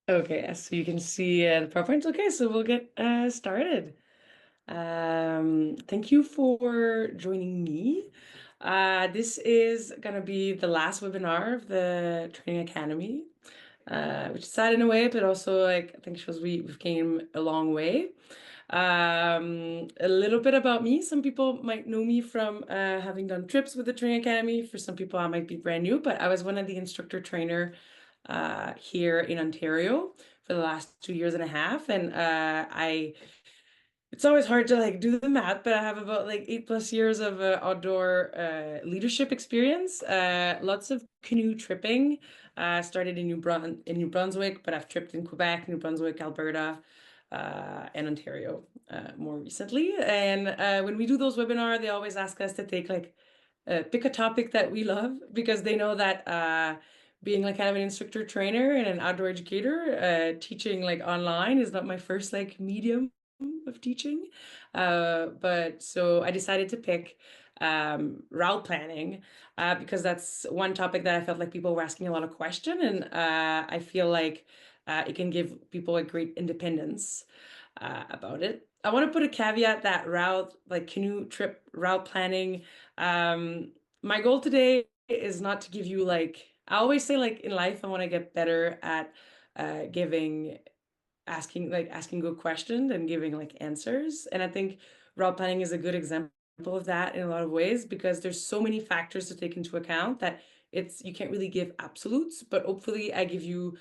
Okay, so you can see the PowerPoint. Okay, so we'll get started. Thank you for joining me. This is gonna be the last webinar of the Training Academy, which is sad in a way, but also like I think shows we've came a long way. A little bit about me. Some people might know me from having done trips with the Training Academy. For some people, I might be brand new, but I was one of the instructor trainer here in Ontario for the last 2 years and a half. And it's always hard to like do the math, but I have about like 8+ years of outdoor leadership experience. Lots of canoe tripping. Started in New Brunswick, but I've tripped in Quebec, New Brunswick, Alberta, and Ontario more recently. And when we do those webinars, they always ask us to take like pick a topic that we love because they know that being like kind of an instructor trainer and an outdoor educator, teaching like online is not my first like medium of teaching. But so I decided to pick route planning because that's one topic that I felt like people were asking a lot of question, and I feel like it can give people a great independence about it. I want to put a caveat that route, like canoe trip route planning, my goal today is not to give you like, I always say like in life, I want to get better at giving asking good questions and giving like answers. And I think route planning is a good example of that in a lot of ways because there's so many factors to take into account that you can't really give absolutes, but hopefully I give you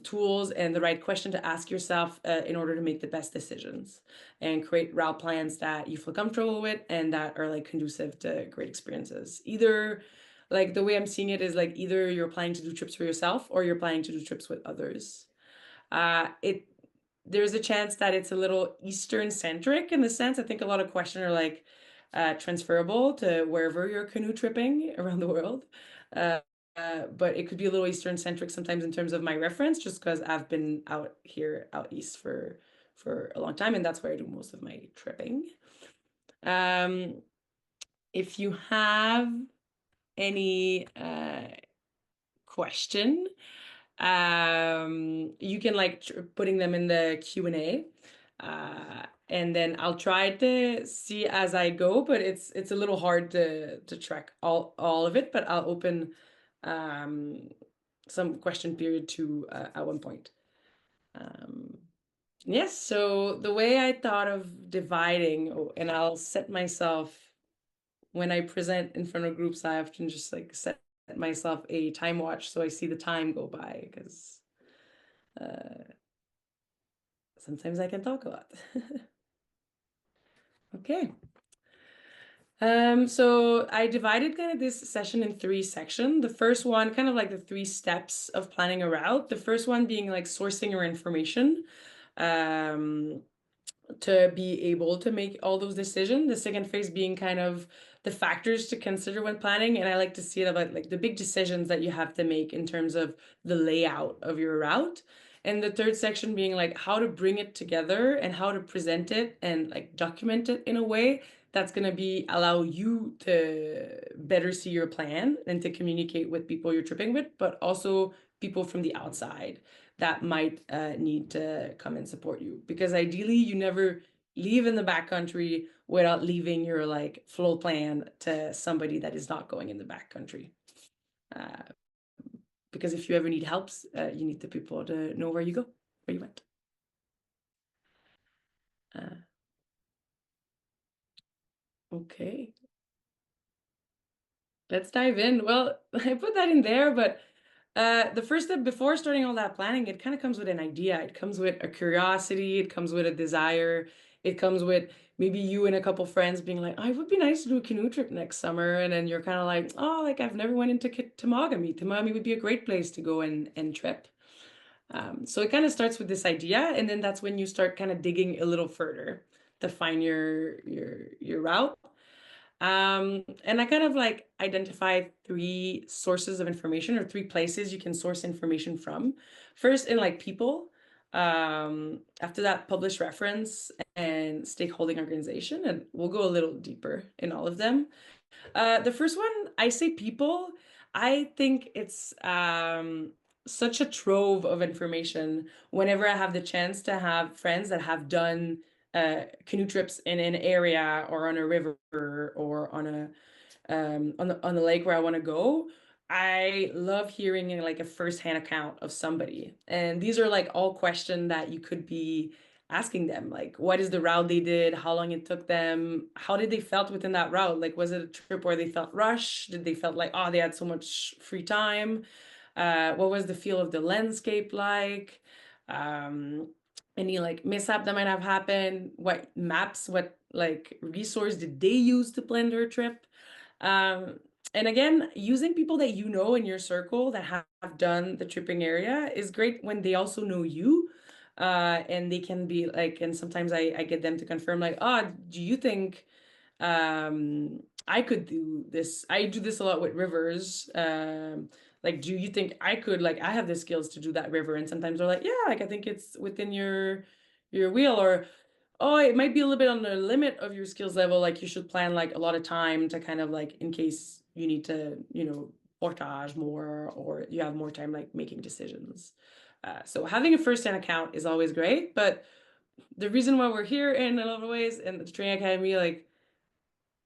tools and the right question to ask yourself in order to make the best decisions and create route plans that you feel comfortable with and that are like conducive to great experiences. Either like the way I'm seeing it is like either you're planning to do trips for yourself or you're planning to do trips with others. It There's a chance that it's a little Eastern centric in the sense. I think a lot of questions are like transferable to wherever you're canoe tripping around the world. Uh, but it could be a little Eastern centric sometimes in terms of my reference, just because I've been out east for a long time, and that's where I do most of my tripping. Um, if you have any question, you can like putting them in the Q&A. And then I'll try to see as I go, but it's a little hard to track all of it, but I'll open um, some question period too at one point. Um, yes, so the way I thought of dividing, and I'll set myself when I present in front of groups, I often just like set myself a time watch so I see the time go by because uh, sometimes I can talk a lot. Okay. So I divided kind of this session in three sections. The first one, kind of like the three steps of planning a route. The first one being like sourcing your information um, to be able to make all those decisions. The second phase being kind of the factors to consider when planning. And I like to see it about like the big decisions that you have to make in terms of the layout of your route. And the third section being like how to bring it together and how to present it and like document it in a way that's going to be allow you to better see your plan and to communicate with people you're tripping with, but also people from the outside that might need to come and support you. Because ideally, you never leave in the backcountry without leaving your like flow plan to somebody that is not going in the backcountry. Uh, because if you ever need helps, you need the people to know where you go, where you went. Uh, okay, let's dive in. Well, I put that in there, but the first step before starting all that planning, it kind of comes with an idea. It comes with a curiosity. It comes with a desire. It comes with maybe you and a couple friends being like, oh, it would be nice to do a canoe trip next summer. And then you're kind of like, oh, like I've never went into Temagami. Temagami would be a great place to go and trip. So it kind of starts with this idea, and then that's when you start kind of digging a little further to find your route. And I kind of like identified three sources of information or three places you can source information from. First, in like people. After that, publish reference and stakeholding organization, and we'll go a little deeper in all of them. The first one, I say people. I think it's such a trove of information whenever I have the chance to have friends that have done canoe trips in an area or on a river or on the lake where I want to go. I love hearing like a firsthand account of somebody. And these are like all questions that you could be asking them. Like, what is the route they did? How long it took them? How did they felt within that route? Like, was it a trip where they felt rushed? Did they felt like, oh, they had so much free time? What was the feel of the landscape like? Um, any like mishap that might have happened? What maps, what like resource did they use to plan their trip? Um, and again, using people that you know in your circle that have done the tripping area is great when they also know you. And they can be like, and sometimes I get them to confirm, like, oh, do you think I could do this? I do this a lot with rivers. Like, do you think I could, like, I have the skills to do that river? And sometimes they're like, yeah, like, I think it's within your wheel, or oh, it might be a little bit on the limit of your skills level. Like you should plan like a lot of time to kind of like in case you need to, portage more or you have more time like making decisions. So having a first-hand account is always great, but the reason why we're here in a lot of ways in the training academy, like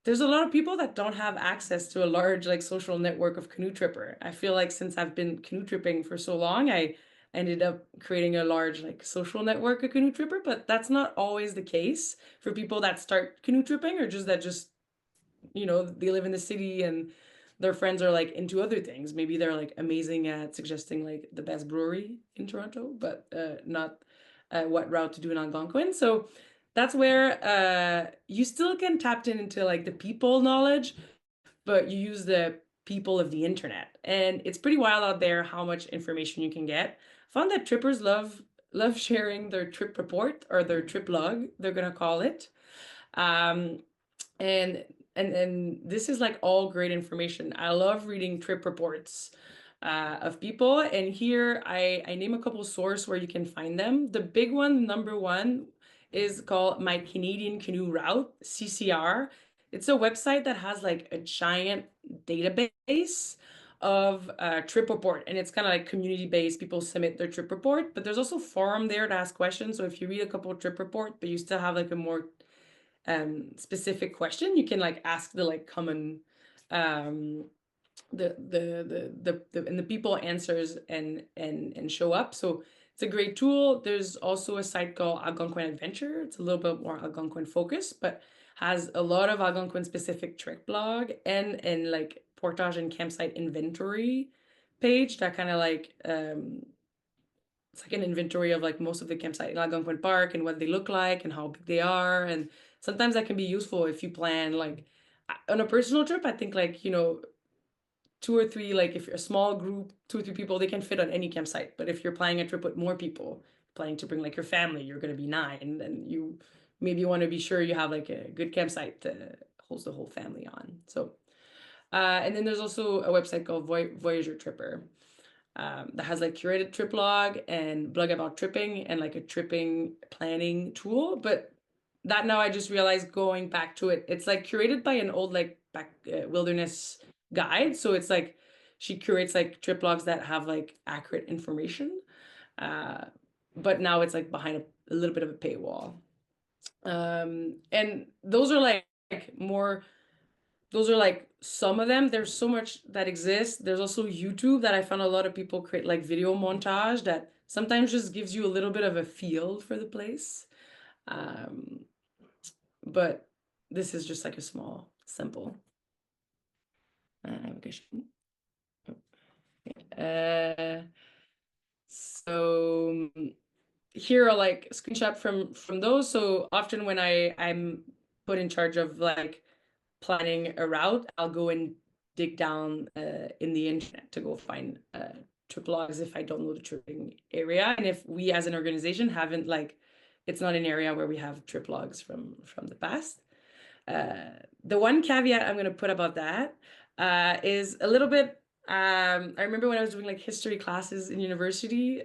there's a lot of people that don't have access to a large like social network of canoe tripper. I feel like since I've been canoe tripping for so long, I ended up creating a large like social network of canoe tripper, but that's not always the case for people that start canoe tripping or just they live in the city and their friends are like into other things. Maybe they're like amazing at suggesting like the best brewery in Toronto, but not what route to do in Algonquin. So that's where you still can tap into like the people knowledge, but you use the people of the internet. And it's pretty wild out there how much information you can get. I found that trippers love sharing their trip report or their trip log, they're gonna call it. Um, and and this is like all great information. I love reading trip reports of people. And here I name a couple sources where you can find them. The big one, number one, is called My Canadian Canoe Route, CCR. It's a website that has like a giant database of trip report, and it's kind of like community based. People submit their trip report, but there's also forum there to ask questions. So if you read a couple of trip report, but you still have like a more specific question, you can like ask the like common um and the people answers and show up. So it's a great tool. There's also a site called Algonquin Adventure. It's a little bit more Algonquin focused, but has a lot of Algonquin specific trick blog and like portage and campsite inventory page that kind of like it's like an inventory of like most of the campsite in Algonquin Park and what they look like and how big they are. And sometimes that can be useful if you plan like on a personal trip. I think like, two or three, like if you're a small group, two or three people, they can fit on any campsite. But if you're planning a trip with more people, planning to bring like your family, you're going to be nine, and you maybe want to be sure you have like a good campsite to host the whole family on. So, and then there's also a website called Voyager Tripper that has like curated trip log and blog about tripping and like a tripping planning tool. But that now I just realized going back to it, it's like curated by an old like back wilderness guide. So it's like she curates like trip logs that have like accurate information. Uh, but now it's like behind a little bit of a paywall. And more those are like some of them. There's so much that exists. There's also YouTube that I found a lot of people create like video montage that sometimes just gives you a little bit of a feel for the place. Um, but this is just like a small, simple application. Uh, so here are like a screenshot from those. So often when I'm put in charge of like planning a route, I'll go and dig down in the internet to go find trip logs if I don't know the tripping area. And if we as an organization haven't like, it's not an area where we have trip logs from the past. The one caveat I'm going to put about that is a little bit. I remember when I was doing like history classes in university,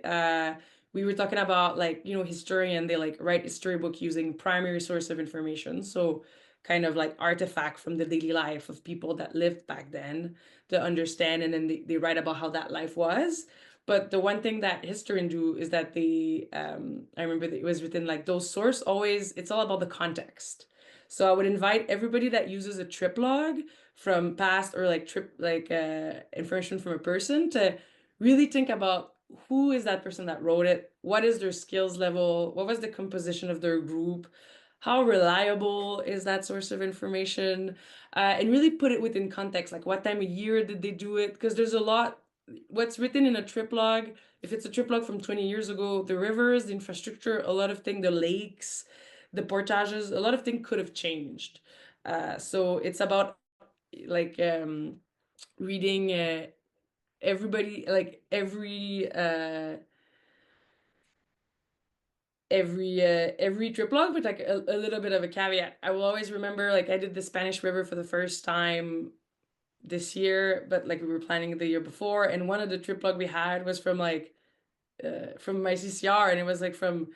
we were talking about like, historian, they like write a storybook using primary source of information. So kind of like artifact from the daily life of people that lived back then to understand. And then they write about how that life was. But the one thing that historians do is that I remember that it was written like those source always, it's all about the context. So I would invite everybody that uses a trip log from past or like trip, like information from a person to really think about who is that person that wrote it? What is their skills level? What was the composition of their group? How reliable is that source of information? And really put it within context, like what time of year did they do it? Because there's a lot, what's written in a trip log, if it's a trip log from 20 years ago, the rivers, the infrastructure, a lot of things, the lakes, the portages, a lot of things could have changed. So it's about like reading everybody, like every trip log with like a little bit of a caveat. I will always remember like I did the Spanish River for the first time this year, but like we were planning the year before, and one of the trip log we had was from my CCR, and it was like from,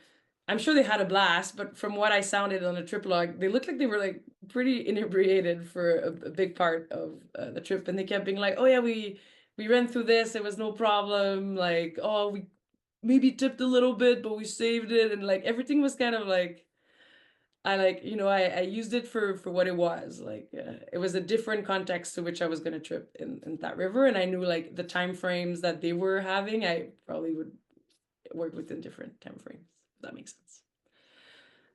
I'm sure they had a blast, but from what I sounded on the trip log, they looked like they were like pretty inebriated for a big part of the trip, and they kept being like, "Oh yeah, we ran through this, it was no problem." Like, "Oh, we maybe tipped a little bit, but we saved it," and like everything was kind of like. I like, I used it for what it was. Like, it was a different context to which I was gonna trip in that river, and I knew like the time frames that they were having. I probably would work within different time frames. If that makes sense.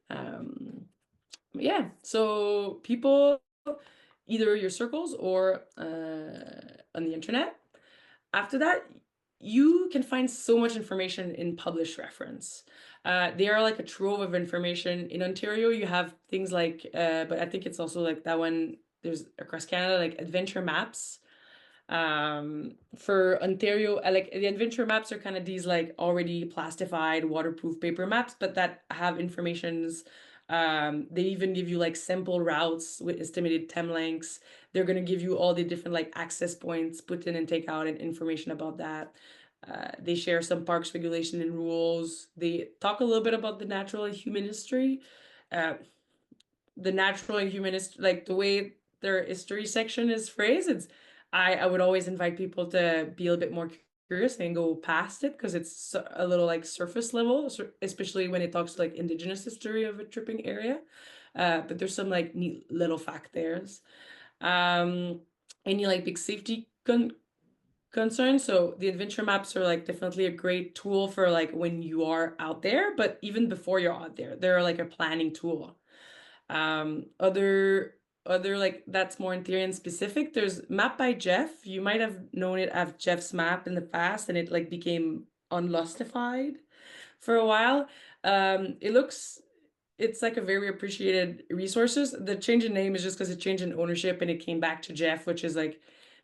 Um, yeah. So people, either your circles or on the internet. After that, you can find so much information in published reference. They are like a trove of information. In Ontario, you have things like, but I think it's also like that one, there's across Canada, like adventure maps. For Ontario, like the adventure maps are kind of these like already plastified waterproof paper maps, but that have informations. They even give you like sample routes with estimated time lengths. They're gonna give you all the different like access points, put in and take out, and information about that. They share some parks regulation and rules. They talk a little bit about the natural and human history. Uh, the natural and humanist, like the way their history section is phrased, it's I would always invite people to be a little bit more curious and go past it because it's a little like surface level, especially when it talks to like indigenous history of a tripping area. But there's some like neat little fact there's. Um, any like big safety concerns. So the adventure maps are like definitely a great tool for like when you are out there, but even before you're out there, they're like a planning tool. Other like that's more Ethereum specific. There's Map by Jeff. You might have known it as Jeff's Map in the past, and it like became unlustified for a while. It looks it's like a very appreciated resources. The change in name is just because it changed in ownership and it came back to Jeff, which is like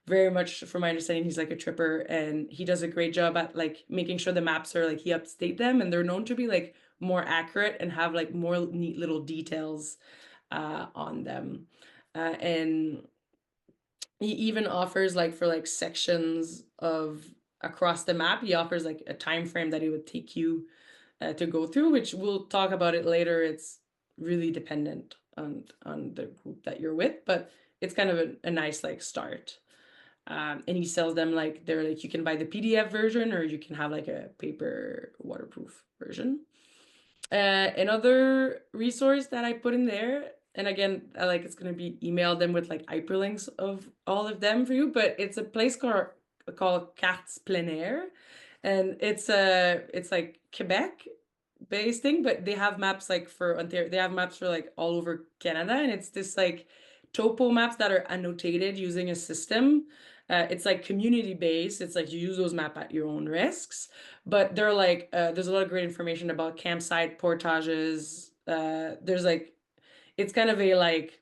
very much from my understanding, he's like a tripper and he does a great job at like making sure the maps are like he upstate them and they're known to be like more accurate and have like more neat little details on them. And he even offers like for like sections of across the map, he offers like a time frame that it would take you to go through, which we'll talk about it later. It's really dependent on the group that you're with, but it's kind of a nice like start. And he sells them like they're like you can buy the PDF version or you can have like a paper waterproof version. Another resource that I put in there, and again, I like it's gonna be emailed them with like hyperlinks of all of them for you, but it's a place called Cartes Plein Air, and it's like Quebec based thing, but they have maps like for Ontario, they have maps for like all over Canada, and it's this like topo maps that are annotated using a system. It's like community based. It's like you use those map at your own risks, but they're like there's a lot of great information about campsite portages. There's like it's kind of a like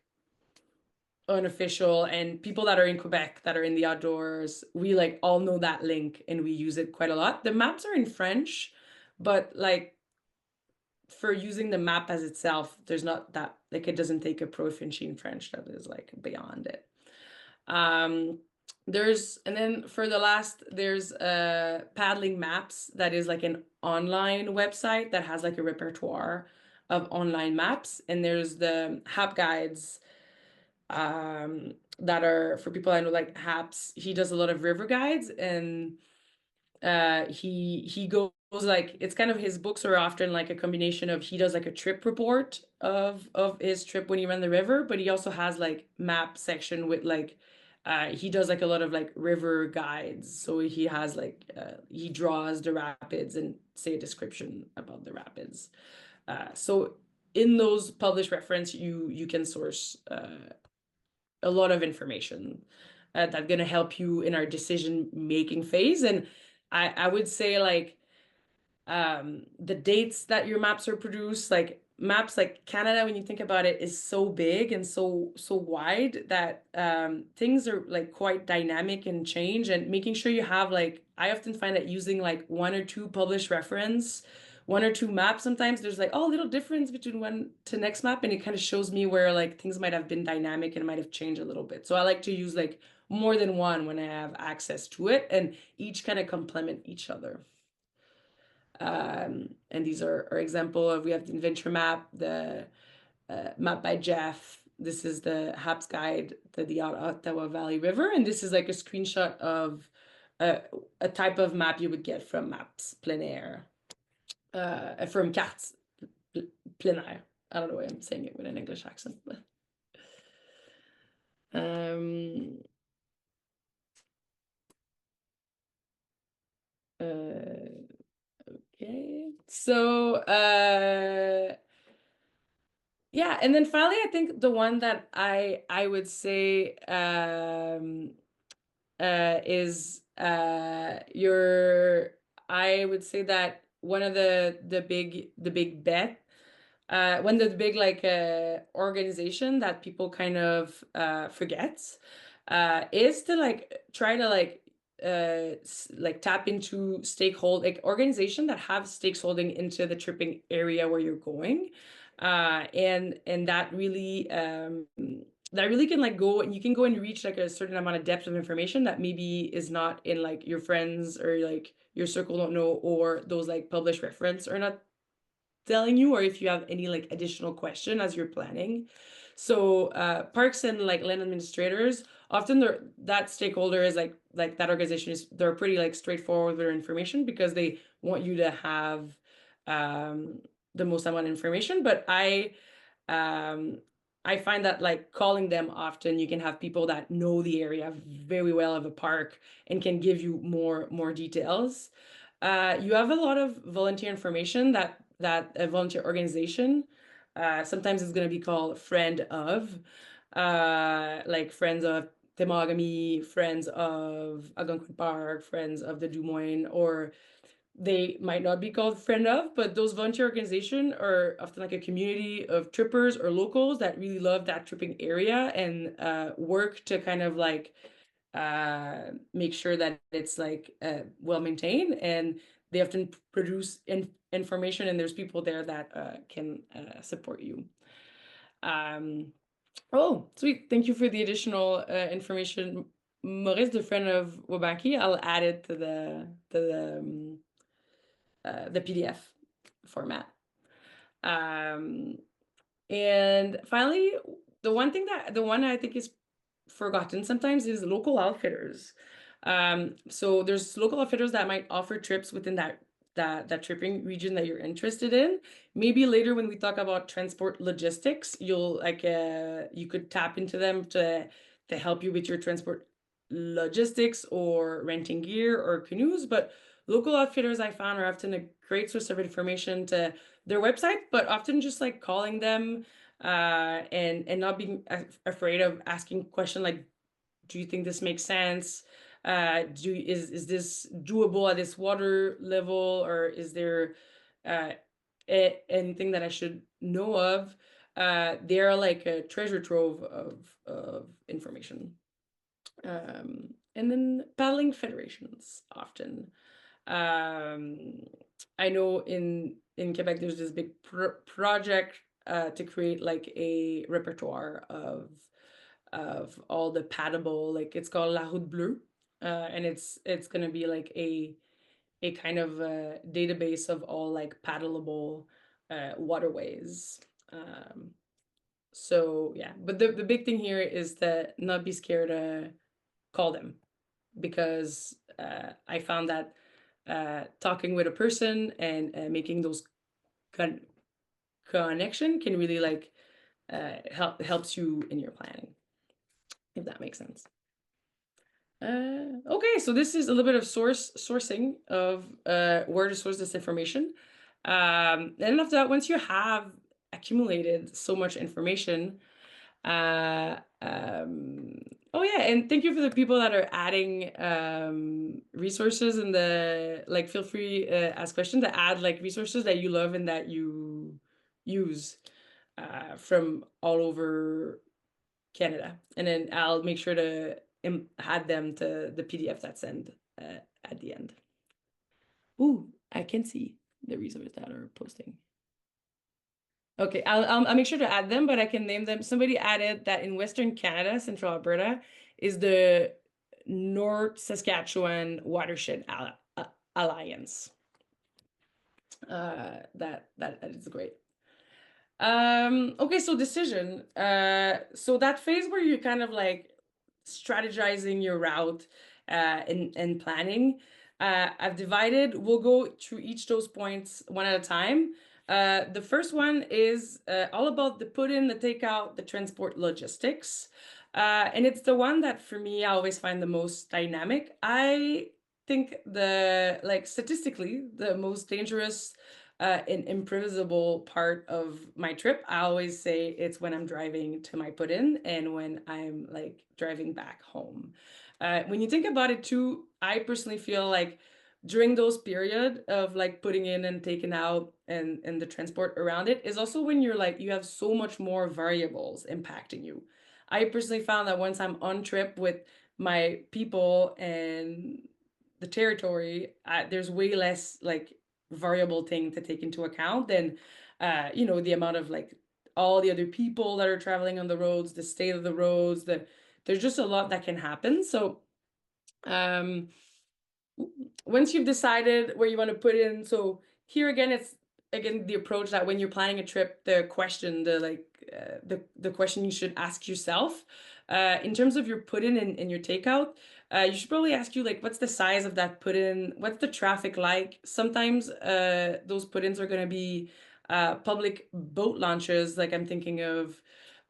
unofficial and people that are in Quebec that are in the outdoors, we like all know that link and we use it quite a lot. The maps are in French, but like for using the map as itself, there's not that like it doesn't take a proficiency in French that is like beyond it. Um, there's and then for the last there's paddling maps that is like an online website that has like a repertoire of online maps, and there's the hap guides that are for people I know like Haps. He does a lot of river guides, and He goes like it's kind of his books are often like a combination of he does like a trip report of his trip when he ran the river, but he also has like map section with like he does like a lot of like river guides. So he has like he draws the rapids and say a description about the rapids. So in those published reference, you can source a lot of information that's going to help you in our decision making phase. And I would say like the dates that your maps are produced, like maps like Canada, when you think about it, is so big and so wide that things are like quite dynamic and change. And making sure you have like I often find that using like one or two published reference, one or two maps, sometimes there's like oh little difference between one to next map, and it kind of shows me where like things might have been dynamic and might have changed a little bit. So I like to use like more than one when I have access to it, and each kind of complement each other. And these are example of we have the adventure map, the map by Jeff. This is the Haps guide to the Ottawa Valley River, and this is like a screenshot of a type of map you would get from Maps Plein Air, from Cartes Plein Air. I don't know why I'm saying it with an English accent, but um, uh, okay. So yeah, and then finally, I think the one that I would say is your I would say that one of the big bet one of the big like organization that people kind of forget is to like try to like like tap into stakeholder like organization that have stakeholding into the tripping area where you're going and that really can like go and you can go and reach like a certain amount of depth of information that maybe is not in like your friends or like your circle don't know or those like published reference are not telling you or if you have any like additional question as you're planning. So parks and like land administrators often that stakeholder is like that organization is they're pretty like straightforward with their information because they want you to have um the most amount of information. But um I find that like calling them often you can have people that know the area very well of a park and can give you more details. You have a lot of volunteer information that a volunteer organization sometimes it's going to be called friend of like friends of Temagami, friends of Algonquin Park, friends of the Des Moines, or they might not be called friend of, but those volunteer organizations are often like a community of trippers or locals that really love that tripping area and work to kind of like make sure that it's like well maintained, and they often produce information, and there's people there that can support you. Um, oh, sweet. Thank you for the additional information. Maurice, the friend of Wabanki, I'll add it to the PDF format. Um, and finally, the one I think is forgotten sometimes is local outfitters. So there's local outfitters that might offer trips within that tripping region that you're interested in. Maybe later when we talk about transport logistics, you'll like you could tap into them to help you with your transport logistics or renting gear or canoes. But local outfitters I found are often a great source of information to their website, but often just like calling them and not being afraid of asking question like, do you think this makes sense? Is this doable at this water level, or is there uh, anything that I should know of? They're like a treasure trove of information. And then paddling federations often. Um, I know in Quebec there's this big project to create like a repertoire of all the paddable, like it's called La Route Bleue, and it's gonna be like a kind of database of all like paddleable waterways. Um, so yeah, but the big thing here is to not be scared to call them because I found that talking with a person and making those con connection can really like helps you in your planning, if that makes sense. Okay, so this is a little bit of sourcing of where to source this information. And after that, once you have accumulated so much information, uh, um, oh yeah, and thank you for the people that are adding resources in the like. Feel free ask questions to add like resources that you love and that you use from all over Canada, and then I'll make sure to add them to the PDF that's sent at the end. Ooh, I can see the resources that are posting. Okay, I'll make sure to add them, but I can name them. Somebody added that in Western Canada, Central Alberta, is the North Saskatchewan Watershed Alliance. That is great. Okay, so decision. So that phase where you're kind of like strategizing your route and planning. I've divided, we'll go through each those points one at a time. The first one is all about the put in, the takeout, the transport logistics. And it's the one that for me, I always find the most dynamic. I think like statistically, the most dangerous an imprevisible part of my trip. I always say it's when I'm driving to my put in and when I'm like driving back home. When you think about it too, I personally feel like during those period of like putting in and taking out and the transport around it is also when you're like you have so much more variables impacting you. I personally found that once I'm on trip with my people and the territory, there's way less like variable thing to take into account than the amount of like all the other people that are traveling on the roads, the state of the roads, there's just a lot that can happen. So um once you've decided where you want to put in, so here again, it's again the approach that when you're planning a trip, the question, the question you should ask yourself, in terms of your put in and your takeout, you should probably ask you like, what's the size of that put in? What's the traffic like? Sometimes those put ins are going to be public boat launches. Like I'm thinking of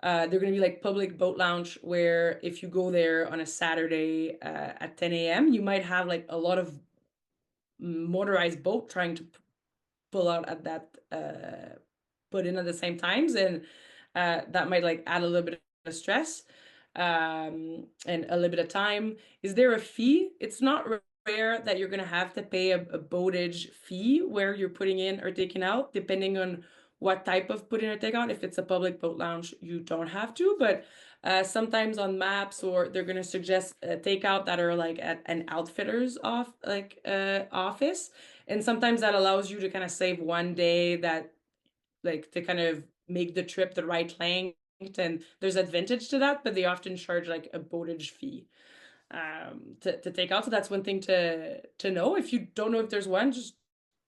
they're going to be like public boat launch where if you go there on a Saturday at 10 a.m., you might have like a lot of motorized boat trying to pull out at that put in at the same times, and that might like add a little bit of stress and a little bit of time. Is there a fee? It's not rare that you're going to have to pay a boatage fee where you're putting in or taking out, depending on what type of put in or take out. If it's a public boat lounge, you don't have to, but sometimes on maps or they're going to suggest a takeout that are like at an outfitter's office, and sometimes that allows you to kind of save one day that like to kind of make the trip the right length, and there's advantage to that, but they often charge like a boatage fee to take out. So that's one thing to know. If you don't know if there's one, just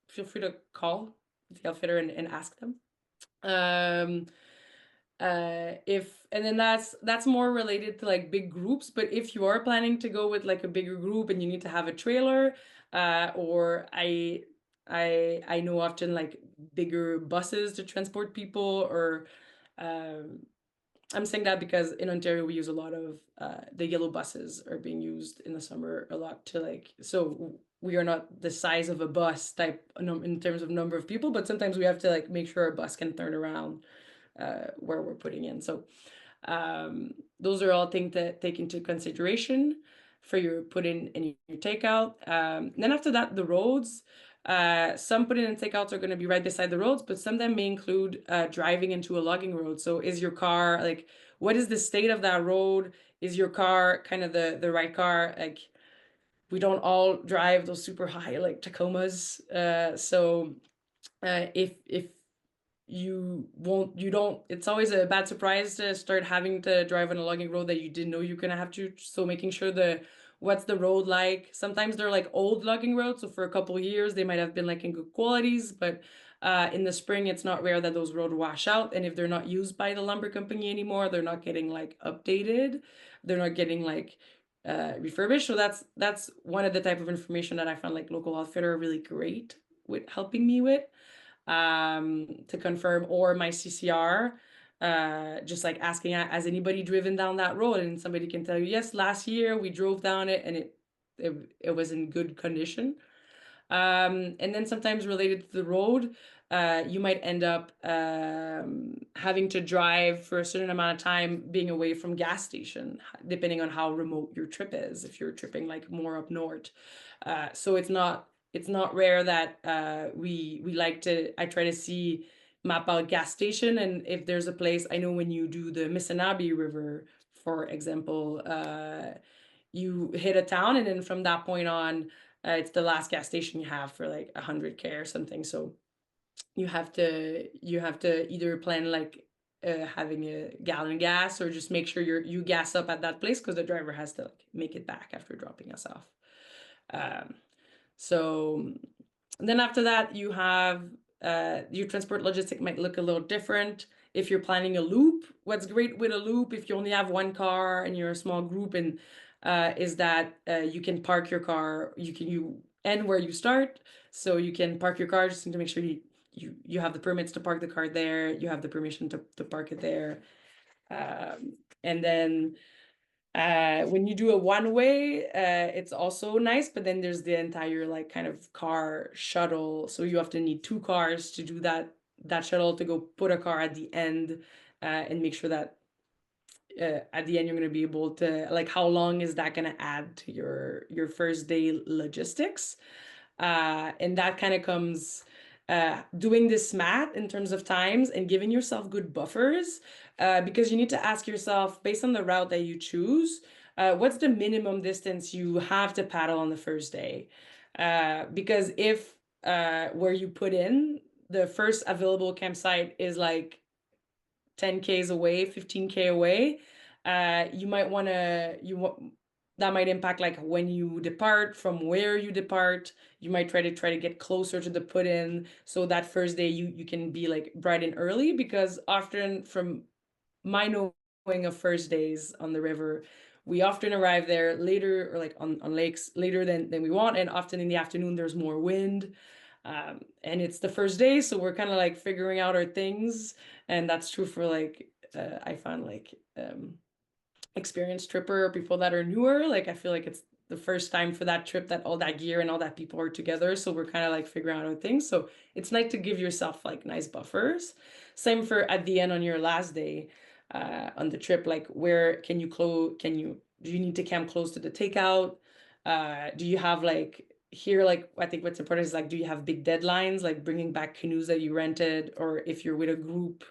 feel free to call the outfitter and ask them. Um, if and then that's more related to like big groups, but if you are planning to go with like a bigger group and you need to have a trailer, or I know often like bigger buses to transport people, or um I'm saying that because in Ontario we use a lot of the yellow buses are being used in the summer a lot to like, so we are not the size of a bus type in terms of number of people, but sometimes we have to like make sure our bus can turn around where we're putting in. So those are all things to take into consideration for your put in and your takeout. Then after that, the roads. Some put in and takeouts are going to be right beside the roads, but some of them may include driving into a logging road. So is your car like, what is the state of that road? Is your car kind of the right car? Like we don't all drive those super high like Tacomas. So if you don't, it's always a bad surprise to start having to drive on a logging road that you didn't know you're gonna have to. So making sure what's the road like. Sometimes they're like old logging roads, so for a couple of years they might have been like in good qualities, but in the spring it's not rare that those roads wash out, and if they're not used by the lumber company anymore, they're not getting like updated, they're not getting like refurbished. So that's one of the type of information that I found like local outfitter are really great with helping me with to confirm, or my CCR, just like asking, has anybody driven down that road? And somebody can tell you, yes, last year we drove down it and it was in good condition. And then sometimes related to the road, you might end up having to drive for a certain amount of time being away from gas station, depending on how remote your trip is, if you're tripping like more up north. So it's not rare that we like to, I try to see map out gas station, and if there's a place, I know when you do the Mississinapi River, for example, you hit a town, and then from that point on, it's the last gas station you have for like 100K or something. So you have to either plan like having a gallon of gas, or just make sure you gas up at that place, because the driver has to like make it back after dropping us off. Um, so then after that, you have your transport logistic might look a little different. If you're planning a loop, what's great with a loop, if you only have one car and you're a small group, and is that you can park your car, you end where you start, so you can park your car, just to make sure you have the permits to park the car there, you have the permission to park it there. And then when you do a one way, it's also nice, but then there's the entire like kind of car shuttle. So you often need two cars to do that shuttle, to go put a car at the end, and make sure that at the end you're going to be able to, like, how long is that going to add to your first day logistics? And that kind of comes doing this math in terms of times and giving yourself good buffers, because you need to ask yourself, based on the route that you choose, what's the minimum distance you have to paddle on the first day? Because if where you put in the first available campsite is like 10Ks away, 15K away, you might want to, that might impact like when you depart, from where you depart. You might try to get closer to the put in, so that first day you can be like bright and early, because often, from my knowing of first days on the river, we often arrive there later, or like on lakes later than we want, and often in the afternoon there's more wind. And it's the first day, so we're kind of like figuring out our things, and that's true for like I find like experienced tripper, people that are newer. Like, I feel like it's the first time for that trip that all that gear and all that people are together, so we're kind of like figuring out our things. So it's nice to give yourself like nice buffers. Same for at the end on your last day on the trip, like where can you close, do you need to camp close to the takeout? Do you have like, here, like, I think what's important is like, do you have big deadlines, like bringing back canoes that you rented, or if you're with a group,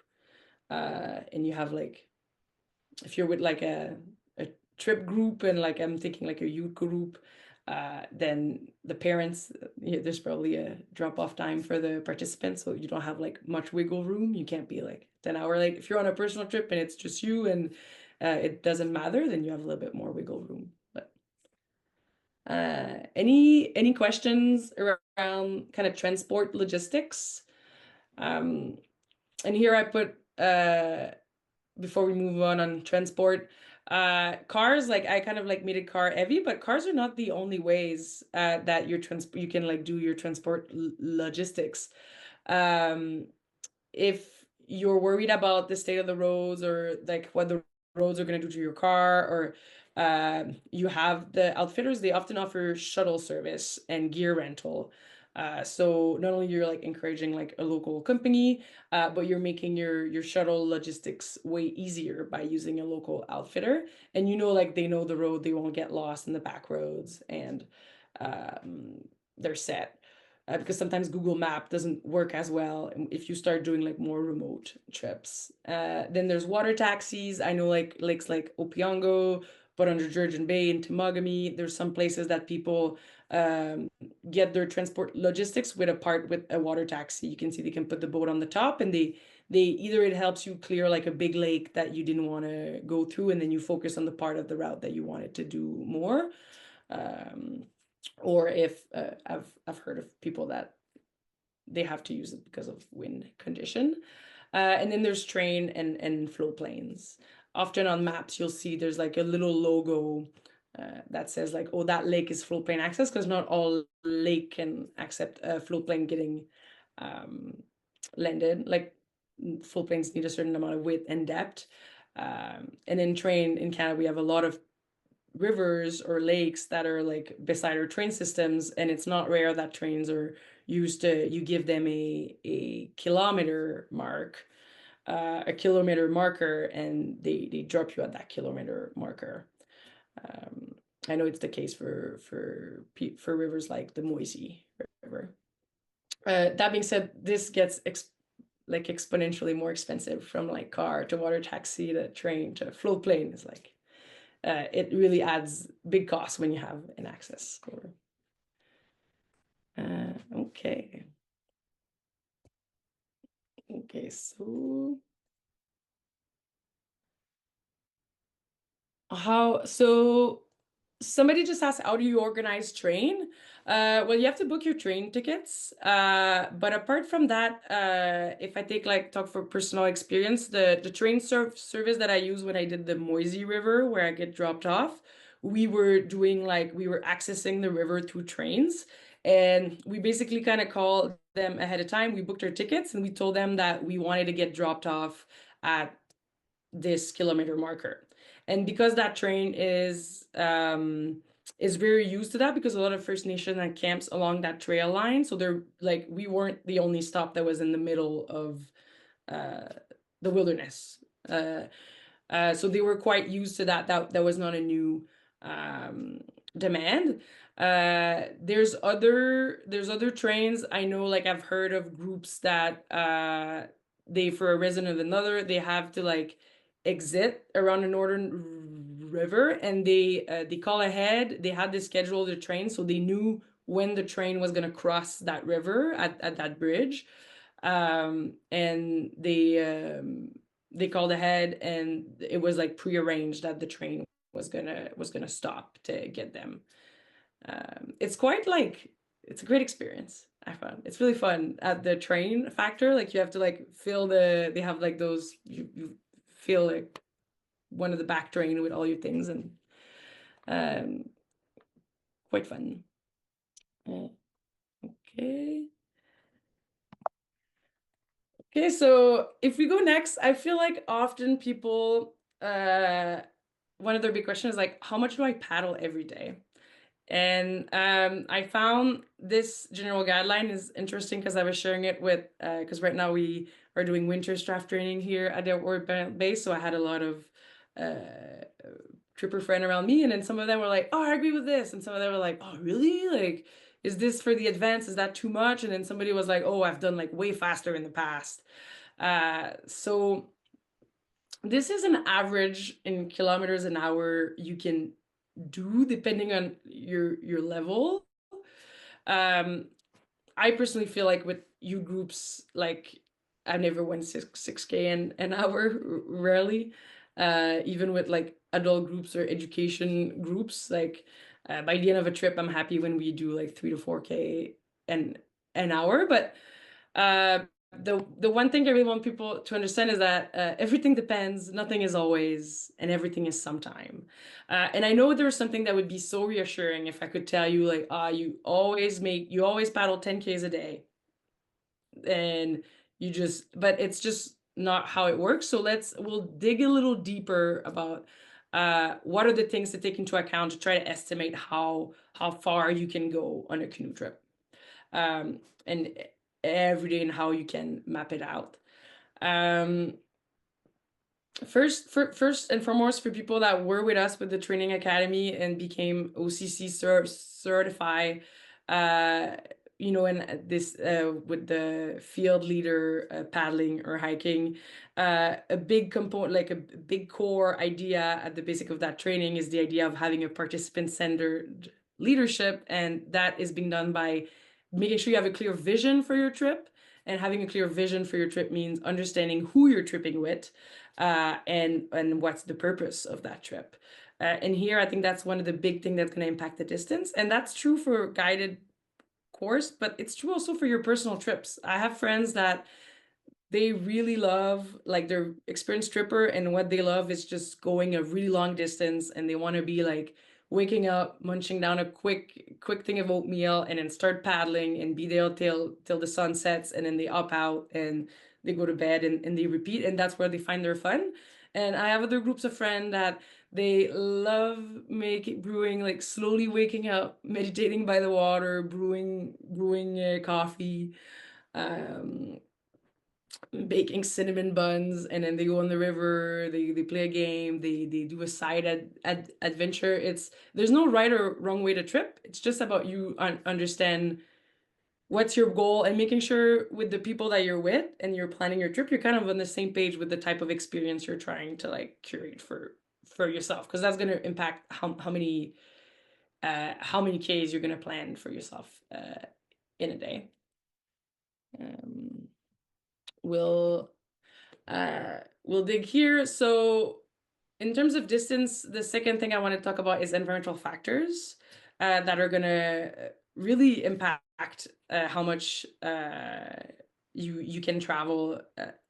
and you have like, if you're with like a trip group, and like I'm thinking like a youth group, then the parents, there's probably a drop-off time for the participants, so you don't have like much wiggle room. You can't be like 10 hour late. If you're on a personal trip and it's just you, and it doesn't matter, then you have a little bit more wiggle room. But any questions around kind of transport logistics? And here I put before we move on transport, cars, like I kind of like made it car heavy, but cars are not the only ways that you can like do your transport logistics. um if you're worried about the state of the roads, or like what the roads are going to do to your car, or you have the outfitters, they often offer shuttle service and gear rental. So not only you're like encouraging like a local company, but you're making your shuttle logistics way easier by using a local outfitter. And like they know the road, they won't get lost in the back roads, and um, they're set. Because sometimes Google Map doesn't work as well if you start doing like more remote trips. Then there's water taxis. I know like lakes like Opiongo, but under Georgian Bay and Temagami, there's some places that people um, get their transport logistics with a water taxi. You can see they can put the boat on the top, and they either, it helps you clear like a big lake that you didn't want to go through, and then you focus on the part of the route that you wanted to do more. Um, or if I've heard of people that they have to use it because of wind condition. And then there's train and float planes. Often on maps, you'll see there's like a little logo that says like, oh, that lake is floatplane access, because not all lake can accept a floatplane getting um, landed. Like floatplanes need a certain amount of width and depth. And in train in Canada, we have a lot of rivers or lakes that are like beside our train systems, and it's not rare that trains are used to, you give them a kilometer mark, a kilometer marker, and they drop you at that kilometer marker. Um, I know it's the case for rivers like the Moise River. That being said, this gets like exponentially more expensive, from like car to water taxi to train to float plane. Is like it really adds big costs when you have an access score. Okay. Okay, so somebody just asked, how do you organize train? Well, you have to book your train tickets. But apart from that, if I talk for personal experience, the train service that I used when I did the Moise River, where I get dropped off, we were accessing the river through trains. And we basically kind of called them ahead of time. We booked our tickets and we told them that we wanted to get dropped off at this kilometer marker. And because that train is very used to that, because a lot of First Nation that camps along that trail line. So they're like, we weren't the only stop that was in the middle of uh the wilderness. So they were quite used to that. That was not a new um, demand. There's other trains. I know, like I've heard of groups that they, for a resident of another, they have to like exit around the northern river, and they call ahead. They had to schedule the train, so they knew when the train was gonna cross that river at that bridge. And they called ahead, and it was like prearranged that the train was gonna stop to get them. It's quite like, it's a great experience. I found it's really fun at the train factor. Like you have to like feel they have like those, you feel like one of the back train with all your things, and um quite fun. Uh, okay. Okay, so if we go next, I feel like often people, one of their big questions is like, how much do I paddle every day? And I found this general guideline is interesting because I was sharing it with, because right now we are doing winter staff training here at the outward base. So I had a lot of uh, tripper friend around me, and then some of them were like, "Oh, I agree with this," and some of them were like, "Oh, really? Like, is this for the advance? Is that too much?" And then somebody was like, "Oh, I've done like way faster in the past." So this is an average in kilometers an hour you can do depending on your level. Um, I personally feel like with you groups, like I've never went 6K an hour, rarely. Even with like adult groups or education groups, like by the end of a trip, I'm happy when we do like 3 to 4K an hour. But the one thing I really want people to understand is that everything depends, nothing is always, and everything is sometime. And I know there's something that would be so reassuring if I could tell you like, you always paddle 10Ks a day, and but it's just not how it works. So we'll dig a little deeper about what are the things to take into account to try to estimate how far you can go on a canoe trip, and every day, and how you can map it out. Um, first and foremost, for people that were with us with the training academy and became OCC certified, uh, and this with the field leader paddling or hiking, a big component, like a big core idea at the basic of that training is the idea of having a participant-centered leadership, and that is being done by making sure you have a clear vision for your trip. And having a clear vision for your trip means understanding who you're tripping with, and what's the purpose of that trip. And here, I think that's one of the big things that's going to impact the distance. And that's true for guided course, but it's true also for your personal trips. I have friends that they really love, like their experienced tripper, and what they love is just going a really long distance, and they want to be like waking up, munching down a quick thing of oatmeal, and then start paddling and be there till the sun sets, and then they up out and they go to bed and they repeat, and that's where they find their fun. And I have other groups of friends that they love making brewing, like slowly waking up, meditating by the water, brewing coffee, um, baking cinnamon buns, and then they go on the river, they play a game, they do a side adventure. There's no right or wrong way to trip. It's just about you understand what's your goal and making sure with the people that you're with and you're planning your trip, you're kind of on the same page with the type of experience you're trying to like curate for yourself, because that's going to impact how many Ks you're going to plan for yourself in a day. Um, we'll we'll dig here. So in terms of distance, the second thing I want to talk about is environmental factors that are going to really impact how much you can travel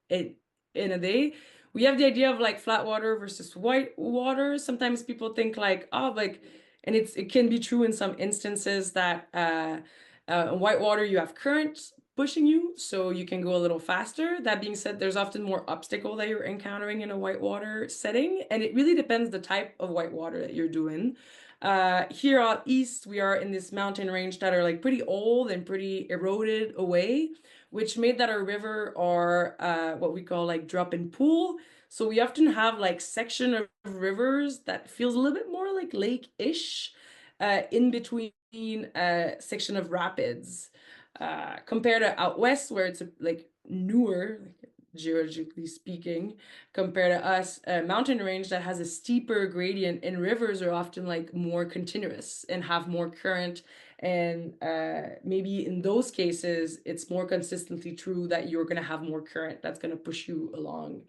in a day. We have the idea of like flat water versus white water. Sometimes people think like, oh, like, and it can be true in some instances that white water you have current pushing you, so you can go a little faster. That being said, there's often more obstacle that you're encountering in a whitewater setting, and it really depends the type of whitewater that you're doing. Here out east, we are in this mountain range that are like pretty old and pretty eroded away, which made that our river are what we call like drop in pool. So we often have like section of rivers that feels a little bit more like lake-ish in between section of rapids compared to out west where it's like newer, like, geologically speaking, compared to us, a mountain range that has a steeper gradient, and rivers are often like more continuous and have more current. And maybe in those cases, it's more consistently true that you're going to have more current that's going to push you along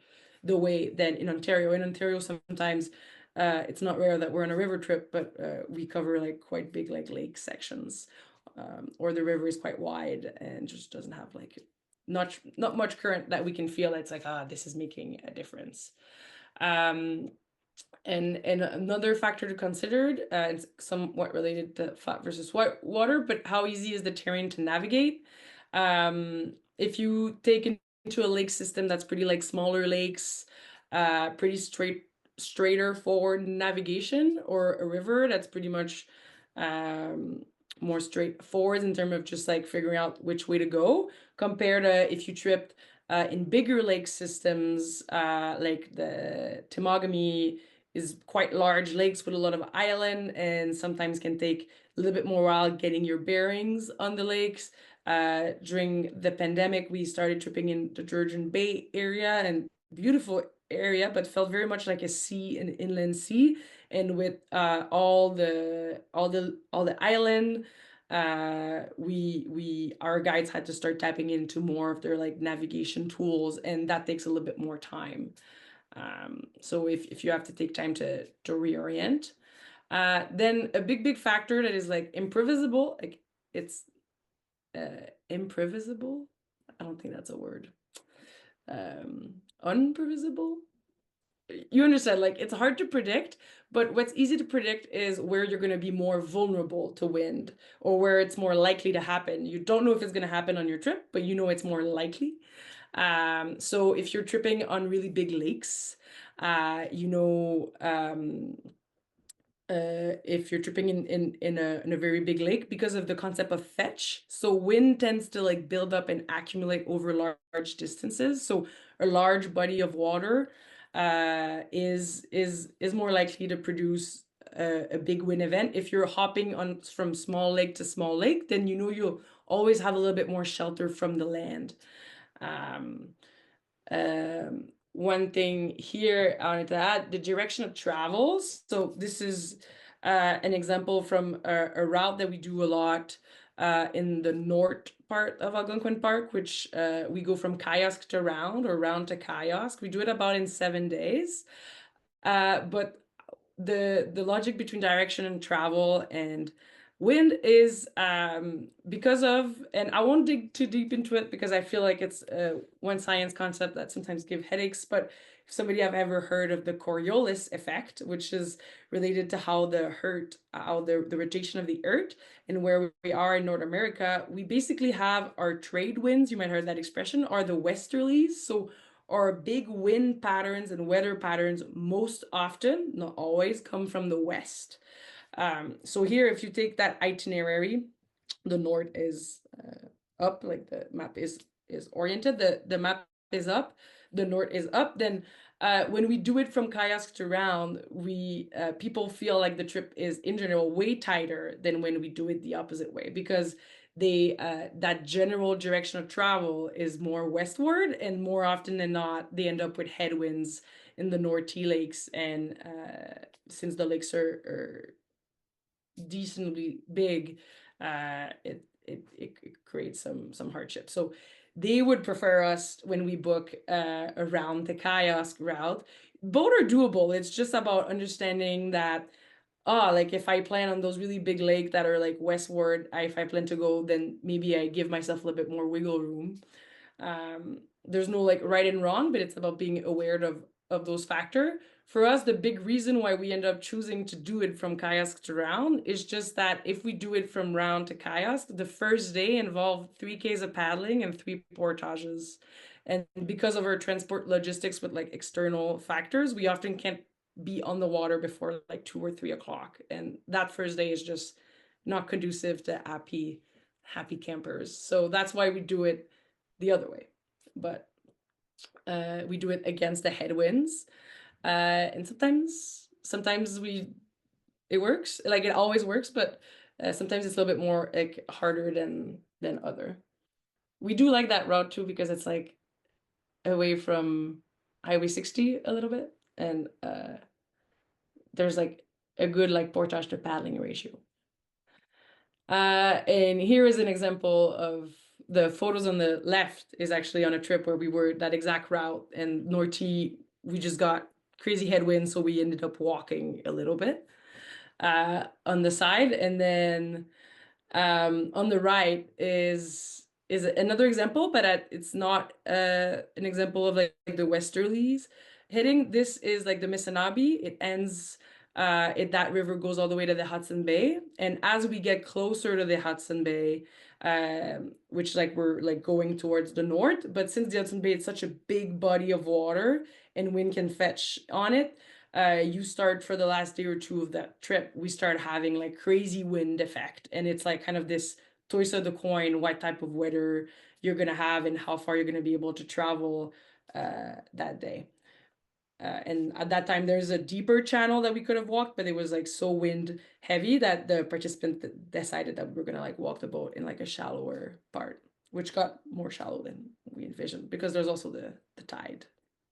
the way than in Ontario. In Ontario, sometimes it's not rare that we're on a river trip, but we cover like quite big like lake sections, or the river is quite wide and just doesn't have like not much current that we can feel. It's like, this is making a difference. Um, and another factor to consider, it's somewhat related to flat versus white water, but how easy is the terrain to navigate? If you take into a lake system that's pretty like smaller lakes, pretty straighter forward navigation, or a river that's pretty much more straightforward in terms of just like figuring out which way to go, compared to if you tripped in bigger lake systems, like the Temagami is quite large lakes with a lot of island, and sometimes can take a little bit more while getting your bearings on the lakes. During the pandemic, we started tripping in the Georgian Bay area, and beautiful area, but felt very much like a sea, an inland sea. And with all the island, we our guides had to start tapping into more of their like navigation tools, and that takes a little bit more time. So if you have to take time to reorient, then a big factor that is like improvisable, like it's improvisable. I don't think that's a word. Unprovisable. You understand, like it's hard to predict, but what's easy to predict is where you're going to be more vulnerable to wind, or where it's more likely to happen. You don't know if it's going to happen on your trip, but you know it's more likely. So if you're tripping on really big lakes, you know, if you're tripping in a very big lake, because of the concept of fetch, so wind tends to like build up and accumulate over large distances. So a large body of water is more likely to produce a big wind event. If you're hopping on from small lake to small lake, then you know you'll always have a little bit more shelter from the land. Um, One thing here I wanted to add, the direction of travels. So this is an example from a route that we do a lot in the north part of Algonquin Park, which we go from Kiosk to Round, or Round to Kiosk. We do it about in 7 days. But the logic between direction and travel and Wind is because of, and I won't dig too deep into it because I feel like it's one science concept that sometimes give headaches. But if somebody have ever heard of the Coriolis effect, which is related to how the rotation of the Earth and where we are in North America, we basically have our trade winds. You might have heard that expression, are the westerlies. So our big wind patterns and weather patterns most often, not always, come from the west. So here, if you take that itinerary, the north is up, like the map is oriented. The map is up, the north is up. Then when we do it from kayaks to round, we people feel like the trip is in general way tighter than when we do it the opposite way because they that general direction of travel is more westward, and more often than not, they end up with headwinds in the North Sea lakes, and since the lakes are decently big, it creates some hardship. So they would prefer us when we book around the kayak route. Both are doable. It's just about understanding that like if I plan on those really big lake that are like westward, if I plan to go, then maybe I give myself a little bit more wiggle room. There's no like right and wrong, but it's about being aware of those factors. For us, the big reason why we end up choosing to do it from kayaks to round is just that if we do it from round to kayaks, the first day involved 3Ks of paddling and 3 portages. And because of our transport logistics with like external factors, we often can't be on the water before like 2 or 3 o'clock. And that first day is just not conducive to happy campers. So that's why we do it the other way. But we do it against the headwinds. And sometimes it works. Like it always works, but sometimes it's a little bit more like harder than other. We do like that route too because it's like away from Highway 60 a little bit, and there's like a good like portage to paddling ratio. And here is an example of the photos on the left is actually on a trip where we were that exact route, and Norty, we just got crazy headwinds, so we ended up walking a little bit on the side. And then on the right is another example, but it's not an example of like the westerlies hitting. This is like the Mississinapi. It ends that river goes all the way to the Hudson Bay, and as we get closer to the Hudson Bay, which like we're like going towards the north, but since the Hudson Bay is such a big body of water and wind can fetch on it, you start for the last day or two of that trip, we start having like crazy wind effect. And it's like kind of this toss of the coin, what type of weather you're gonna have and how far you're gonna be able to travel that day. And at that time, there's a deeper channel that we could have walked, but it was like so wind heavy that the participant decided that we were gonna like walk the boat in like a shallower part, which got more shallow than we envisioned because there's also the tide.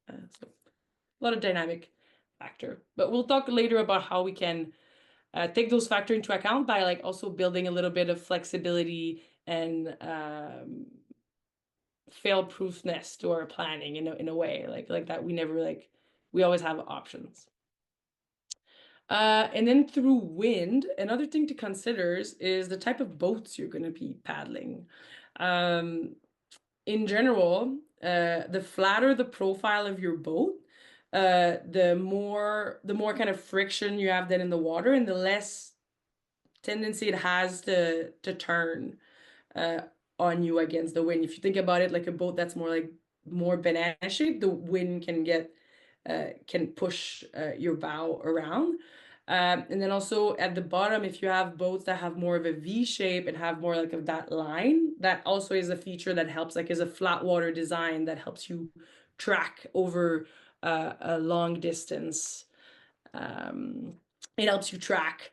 So a lot of dynamic factor. But we'll talk later about how we can take those factors into account by like also building a little bit of flexibility and fail-proofness to our planning in a way like that. We always have options. And then through wind, another thing to consider is the type of boats you're going to be paddling. In general, the flatter the profile of your boat, the more kind of friction you have then in the water, and the less tendency it has to turn uh, on you against the wind. If you think about it like a boat that's more banana shaped, the wind can push your bow around. And then also at the bottom, if you have boats that have more of a V shape and have more like of that line, that also is a feature that helps, like is a flat water design that helps you track over a long distance. Um, it helps you track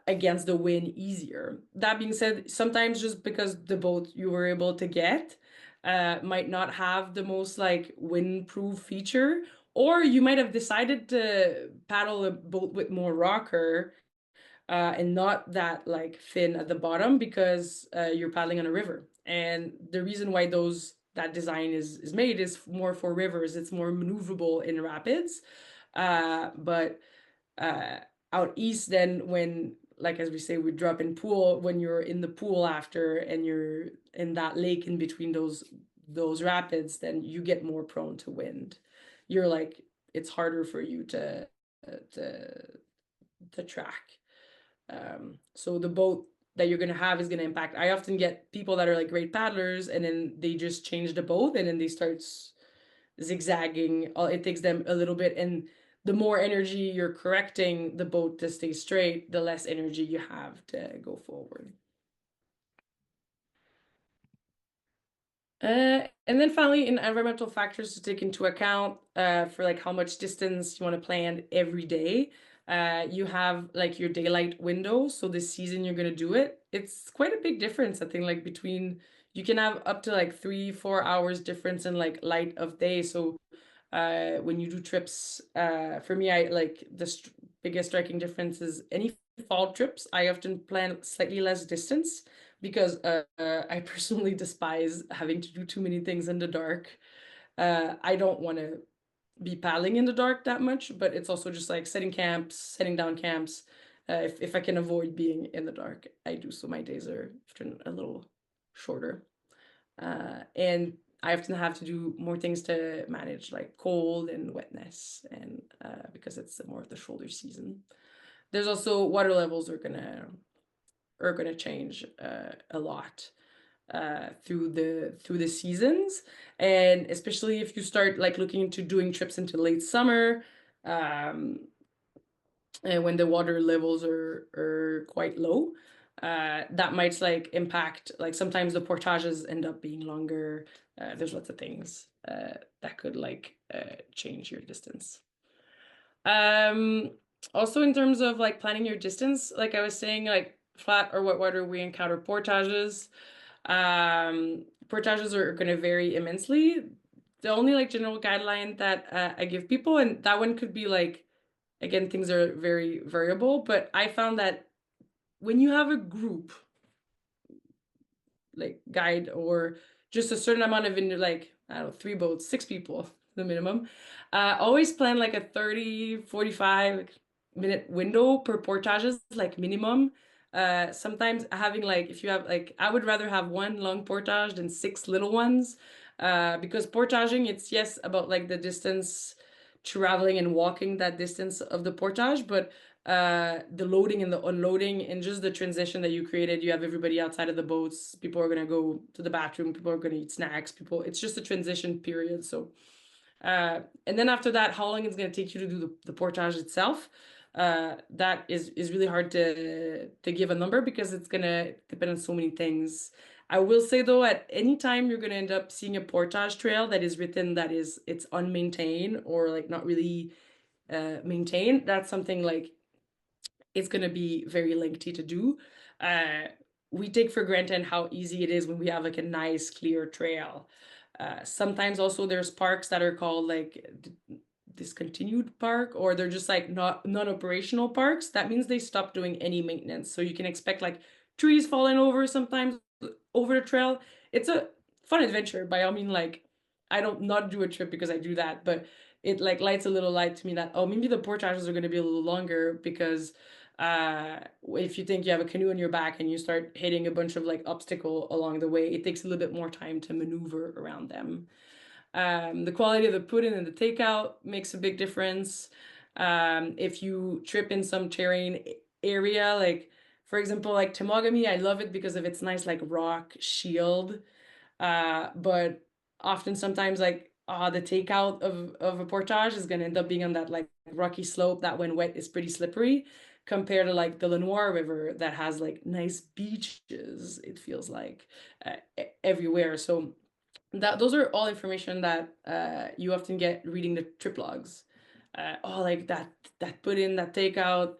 against the wind easier. That being said, sometimes just because the boat you were able to get might not have the most like windproof feature, or you might have decided to paddle a boat with more rocker and not that like fin at the bottom because you're paddling on a river. And the reason why that design is made is more for rivers. It's more maneuverable in rapids. But uh, out east, then when like as we say, we drop in pool when you're in the pool after and you're in that lake in between those rapids, then you get more prone to wind. You're like it's harder for you to to track. So the boat that you're gonna have is gonna impact. I often get people that are like great paddlers and then they just change the boat and then they start zigzagging. It takes them a little bit, and the more energy you're correcting the boat to stay straight, the less energy you have to go forward. And then finally, in environmental factors to take into account for like how much distance you want to plan every day. You have like your daylight window, so the season you're gonna do it. It's quite a big difference, I think, like between you can have up to like 3, 4 hours difference in like light of day. So when you do trips, for me, I like the biggest striking difference is any fall trips. I often plan slightly less distance because I personally despise having to do too many things in the dark. I don't want to be paddling in the dark that much, but it's also just like setting camps, setting down camps. If I can avoid being in the dark, I do. So my days are often a little shorter. And I often have to do more things to manage like cold and wetness, and because it's more of the shoulder season. There's also water levels are gonna change a lot through the seasons, and especially if you start like looking into doing trips into late summer, um, and when the water levels are quite low, that might like impact like sometimes the portages end up being longer. There's lots of things that could like change your distance. Um, Also in terms of like planning your distance, like I was saying, like flat or whitewater, we encounter portages. Portages are going to vary immensely. The only like general guideline that I give people, and that one could be like, again, things are very variable, but I found that when you have a group, like guide or just a certain amount of like I don't know, 3 boats, 6 people, the minimum. Always plan like a 30, 45 minute window per portages, like minimum. Sometimes having like if you have like I would rather have one long portage than 6 little ones. Because portaging, it's yes about like the distance traveling and walking that distance of the portage, but the loading and the unloading and just the transition that you created. You have everybody outside of the boats. People are gonna go to the bathroom. People are gonna eat snacks. People, it's just a transition period. So, and then after that, how long it's gonna take you to do the portage itself? That is really hard to give a number because it's gonna depend on so many things. I will say though, at any time you're gonna end up seeing a portage trail that is written that is it's unmaintained or like not really maintained. That's something like it's going to be very lengthy to do. Uh, we take for granted how easy it is when we have like a nice clear trail. Sometimes also there's parks that are called like discontinued park, or they're just like not non-operational parks. That means they stop doing any maintenance. So you can expect like trees falling over sometimes over the trail. It's a fun adventure by all means. Like I don't not do a trip because I do that, but it like lights a little light to me that oh maybe the portages are going to be a little longer because if you think you have a canoe on your back and you start hitting a bunch of like obstacle along the way, it takes a little bit more time to maneuver around them. The quality of the put-in and the takeout makes a big difference. If you trip in some terrain area, like for example, like Temagami, I love it because of its nice like rock shield. But often sometimes like the takeout of a portage is gonna end up being on that like rocky slope that when wet is pretty slippery compared to like the Lenoir River that has like nice beaches, it feels like everywhere. So that those are all information that you often get reading the trip logs. Oh, like that put in that takeout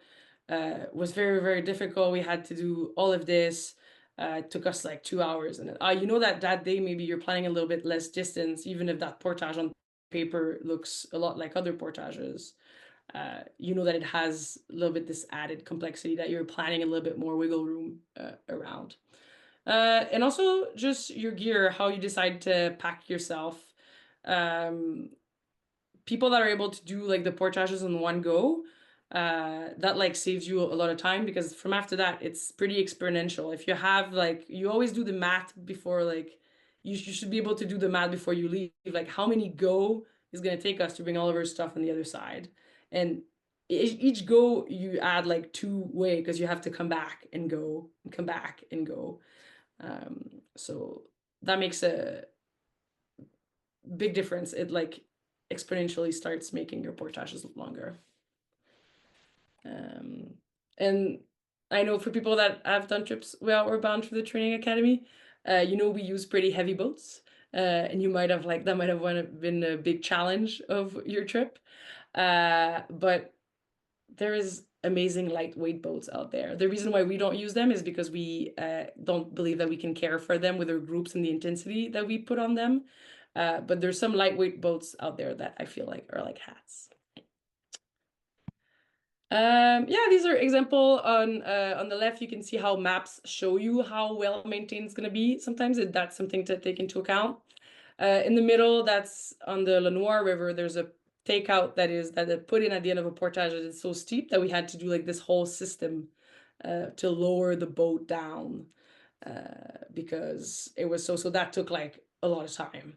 was very very difficult. We had to do all of this. It took us like 2 hours, and you know that that day maybe you're planning a little bit less distance, even if that portage on paper looks a lot like other portages. You know that it has a little bit this added complexity that you're planning a little bit more wiggle room around. And also just your gear, how you decide to pack yourself. Um, People that are able to do like the portages in one go, that like saves you a lot of time because from after that it's pretty exponential. If you have like you always do the math before like you should be able to do the math before you leave. Like how many go is gonna take us to bring all of our stuff on the other side. And each go you add like two way because you have to come back and go and come back and go. So that makes a big difference. It like exponentially starts making your portages longer. Um, and I know for people that have done trips well or bound for the training academy, we use pretty heavy boats. And you might have like that might have been a big challenge of your trip. But there is amazing lightweight boats out there. The reason why we don't use them is because we don't believe that we can care for them with our groups and the intensity that we put on them. But there's some lightweight boats out there that I feel like are like hats. Yeah, these are example on the left. You can see how maps show you how well maintained it's going to be. Sometimes that's something to take into account. In the middle, that's on the Lenoir River. There's a takeout that they put in at the end of a portage that is so steep that we had to do like this whole system to lower the boat down because it was so that took like a lot of time.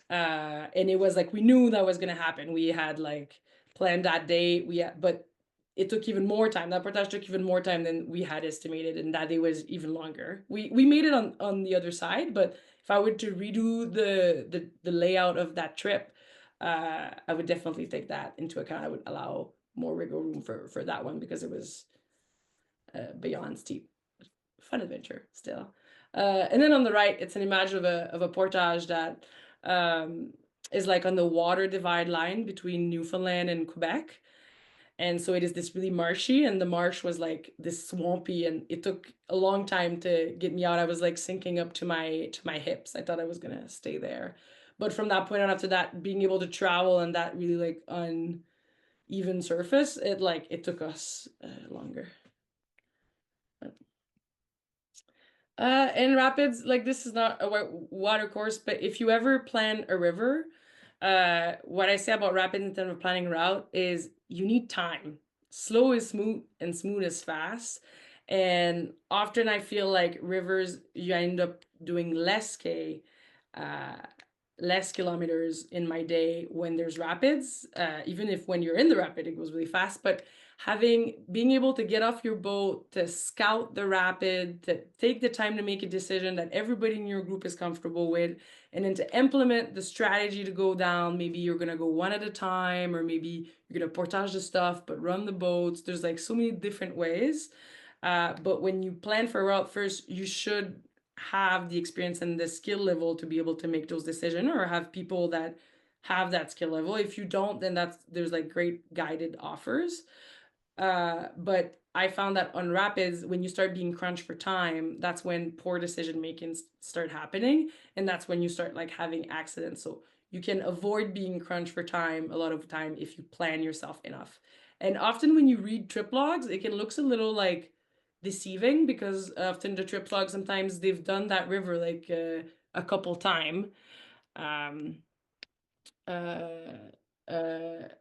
And it was like we knew that was gonna happen. We had like planned that day. But it took even more time. That portage took even more time than we had estimated, and that day was even longer. We made it on the other side, but if I were to redo the layout of that trip, I would definitely take that into account. I would allow more wiggle room for that one because it was beyond steep. Fun adventure still. And then on the right, it's an image of a portage that um, is like on the water divide line between Newfoundland and Quebec. And so it is this really marshy, and the marsh was like this swampy, and it took a long time to get me out. I was like sinking up to my hips. I thought I was gonna stay there. But from that point on, after that, being able to travel on that really like uneven surface, it took us longer. In rapids, like this is not a water course, but if you ever plan a river, what I say about rapids in terms of planning route is you need time. Slow is smooth and smooth is fast. And often I feel like rivers, you end up doing uh, less kilometers in my day when there's rapids, even if when you're in the rapid, it goes really fast. But being able to get off your boat, to scout the rapid, to take the time to make a decision that everybody in your group is comfortable with, and then to implement the strategy to go down. Maybe you're gonna go one at a time, or maybe you're gonna portage the stuff, but run the boats. There's like so many different ways. But when you plan for a route first, you should have the experience and the skill level to be able to make those decisions, or have people that have that skill level. If you don't, then there's like great guided offers. But I found that on rapids, when you start being crunched for time, that's when poor decision making start happening, and that's when you start like having accidents. So you can avoid being crunched for time a lot of the time if you plan yourself enough. And often when you read trip logs, it can look a little like deceiving because often the trip logs sometimes they've done that river like a couple time. Um, uh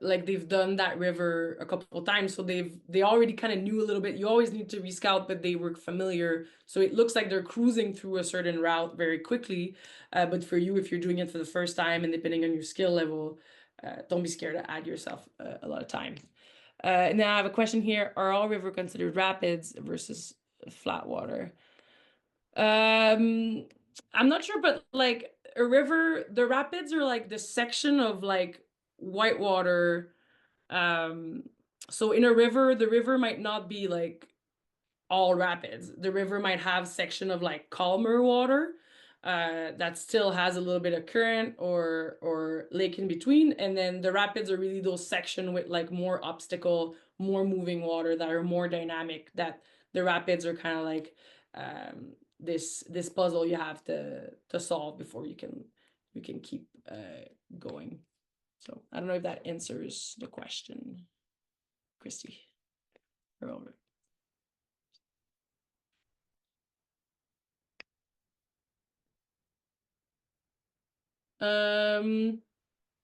like they've done that river a couple of times, so they already kind of knew a little bit. You always need to rescout, but they were familiar, so it looks like they're cruising through a certain route very quickly. But for you, if you're doing it for the first time and depending on your skill level, don't be scared to add yourself a lot of time. And then I have a question here: are all river considered rapids versus flat water? um I'm not sure, but like a river, the rapids are like the section of like whitewater. um so in a river, the river might not be like all rapids. The river might have section of like calmer water that still has a little bit of current or lake in between, and then the rapids are really those section with like more obstacle, more moving water that are more dynamic. That the rapids are kind of like this puzzle you have to solve before you can keep going. So I don't know if that answers the question, Christy or Oliver.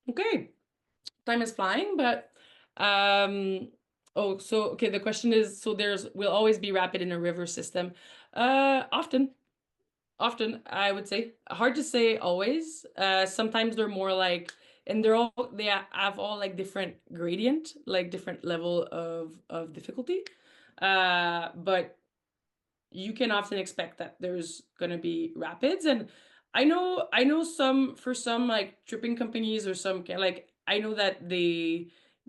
Okay, time is flying, but um, Oh, so okay, the question is, so there's will always be rapid in a river system. Often. Often, I would say. Hard to say always. Sometimes they're more like, and they have all like different gradient, like different level of difficulty. But you can often expect that there's going to be rapids. And I know some, for some like tripping companies or some like, I know that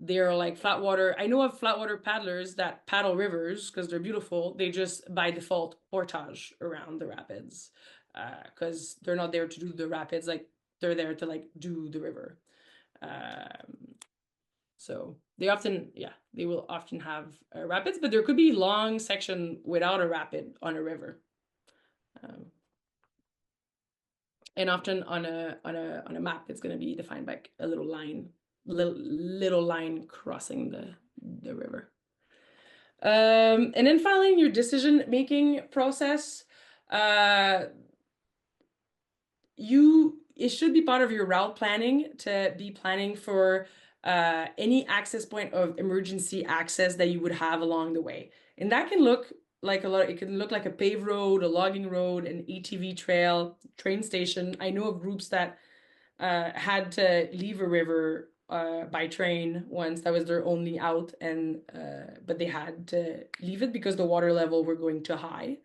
they're like flat water. I know of flat water paddlers that paddle rivers because they're beautiful. They just by default portage around the rapids because they're not there to do the rapids. Like they're there to like do the river. Um, so they often, yeah, they will often have rapids, but there could be long section without a rapid on a river. Um, and often on a map, it's going to be defined by a little line, little line crossing the river. And then following your decision making process, uh, it should be part of your route planning to be planning for any access point of emergency access that you would have along the way. And that can look like a lot, it can look like a paved road, a logging road, an ATV trail, train station. I know of groups that had to leave a river by train once. That was their only out, and but they had to leave it because the water level were going too high.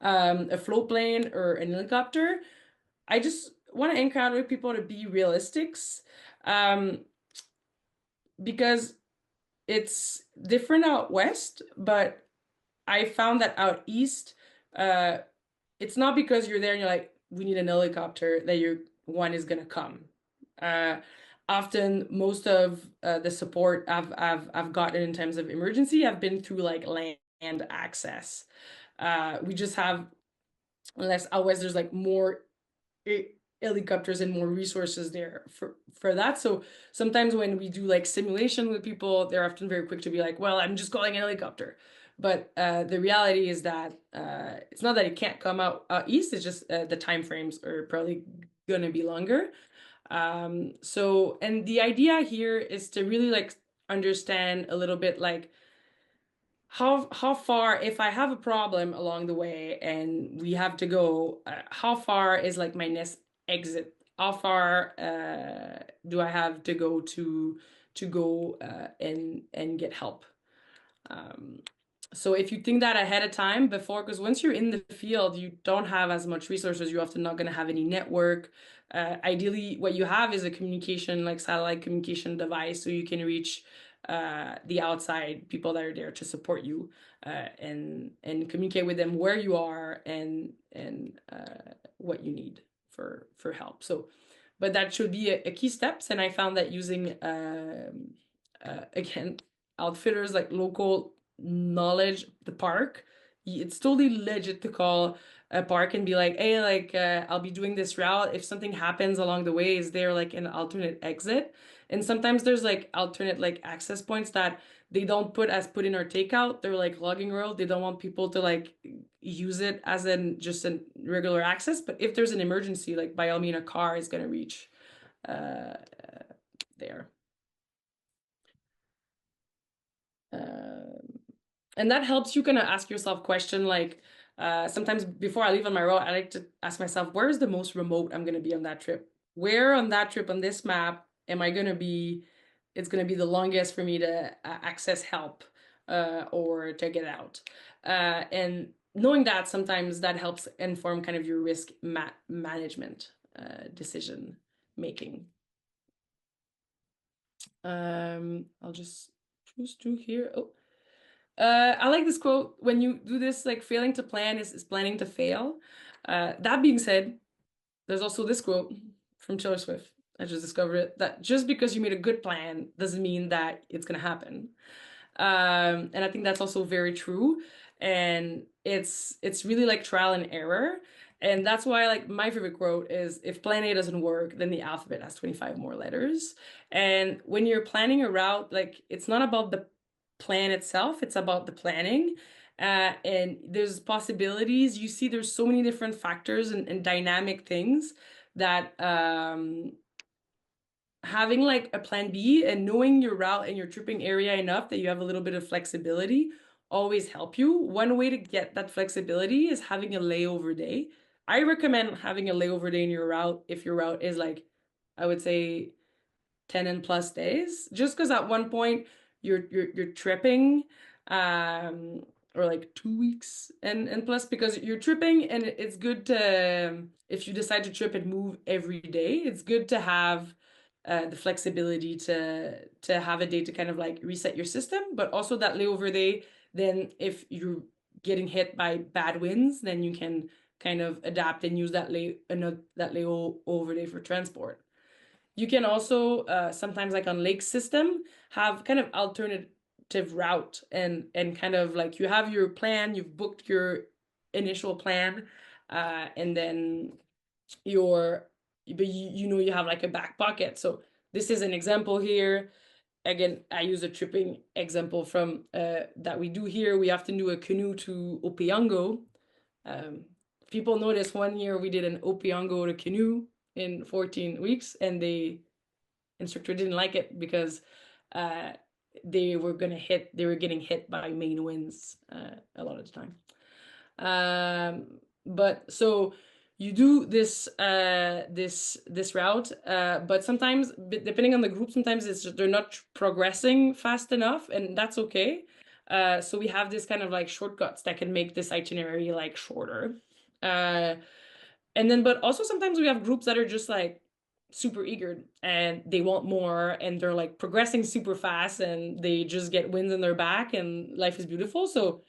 A float plane or an helicopter, I just want to encourage people to be realistics, um, because it's different out west, but I found that out east, uh, it's not because you're there and you're like, we need an helicopter that your one is gonna come. Uh, Often, most of the support I've gotten in times of emergency have been through like land access. We just have, unless out west, there's like more helicopters and more resources there for that. So sometimes when we do like simulation with people, they're often very quick to be like, "Well, I'm just calling a helicopter." But the reality is that it's not that it can't come out east. It's just the time frames are probably gonna be longer. So, and the idea here is to really like understand a little bit like how far, if I have a problem along the way and we have to go, how far is like my next exit? How far do I have to go to go and get help? Um, so if you think that ahead of time before, because once you're in the field, you don't have as much resources. You're often not going to have any network. Ideally, what you have is a communication, like satellite communication device, so you can reach the outside people that are there to support you and communicate with them where you are and what you need for help. So, but that should be a key steps. And I found that using again outfitters like local knowledge the park, it's totally legit to call a park and be like, hey, like I'll be doing this route. If something happens along the way, is there like an alternate exit? And sometimes there's like alternate like access points that they don't put in our takeout. They're like logging road. They don't want people to like use it as in just a regular access. But if there's an emergency, like by all means, a car is gonna reach uh, there. Um, and that helps you kind of ask yourself question like sometimes before I leave on my road, I like to ask myself, where is the most remote I'm going to be on that trip? Where on that trip on this map am I going to be? It's going to be the longest for me to access help or to get out. And knowing that sometimes that helps inform kind of your risk management decision making. I'll just choose to here. Oh, I like this quote. When you do this, like failing to plan is planning to fail. That being said, there's also this quote from Taylor Swift. I just discovered it that just because you made a good plan doesn't mean that it's gonna happen. And I think that's also very true. And it's really like trial and error. And that's why like my favorite quote is if plan A doesn't work, then the alphabet has 25 more letters. And when you're planning a route, like it's not about the plan itself, it's about the planning. And there's possibilities. You see, there's so many different factors and dynamic things that having like a plan B and knowing your route and your tripping area enough that you have a little bit of flexibility always help you. One way to get that flexibility is having a layover day. I recommend having a layover day in your route if your route is like, I would say 10 and plus days, just because at one point you're tripping, or like 2 weeks and plus, because you're tripping, and it's good to, if you decide to trip and move every day, it's good to have the flexibility to have a day to kind of like reset your system, but also that layover day, then if you're getting hit by bad winds, then you can kind of adapt and use that layover day for transport. You can also sometimes, like on lake system, have kind of alternative route, and kind of like you have your plan, you've booked your initial plan, and then your but you know you have like a back pocket. So this is an example here. Again, I use a tripping example from that we do here. We often do a canoe to Opeongo. Um, People noticed one year we did an Opeongo to canoe in 14 weeks, and the instructor didn't like it because uh, they were getting hit by main winds a lot of the time. But so you do this route, but sometimes, depending on the group, sometimes it's just, they're not progressing fast enough, and that's okay. So we have this kind of like shortcuts that can make this itinerary like shorter. Uh, and then, but also sometimes we have groups that are just like super eager and they want more, and they're like progressing super fast, and they just get winds in their back and life is beautiful. So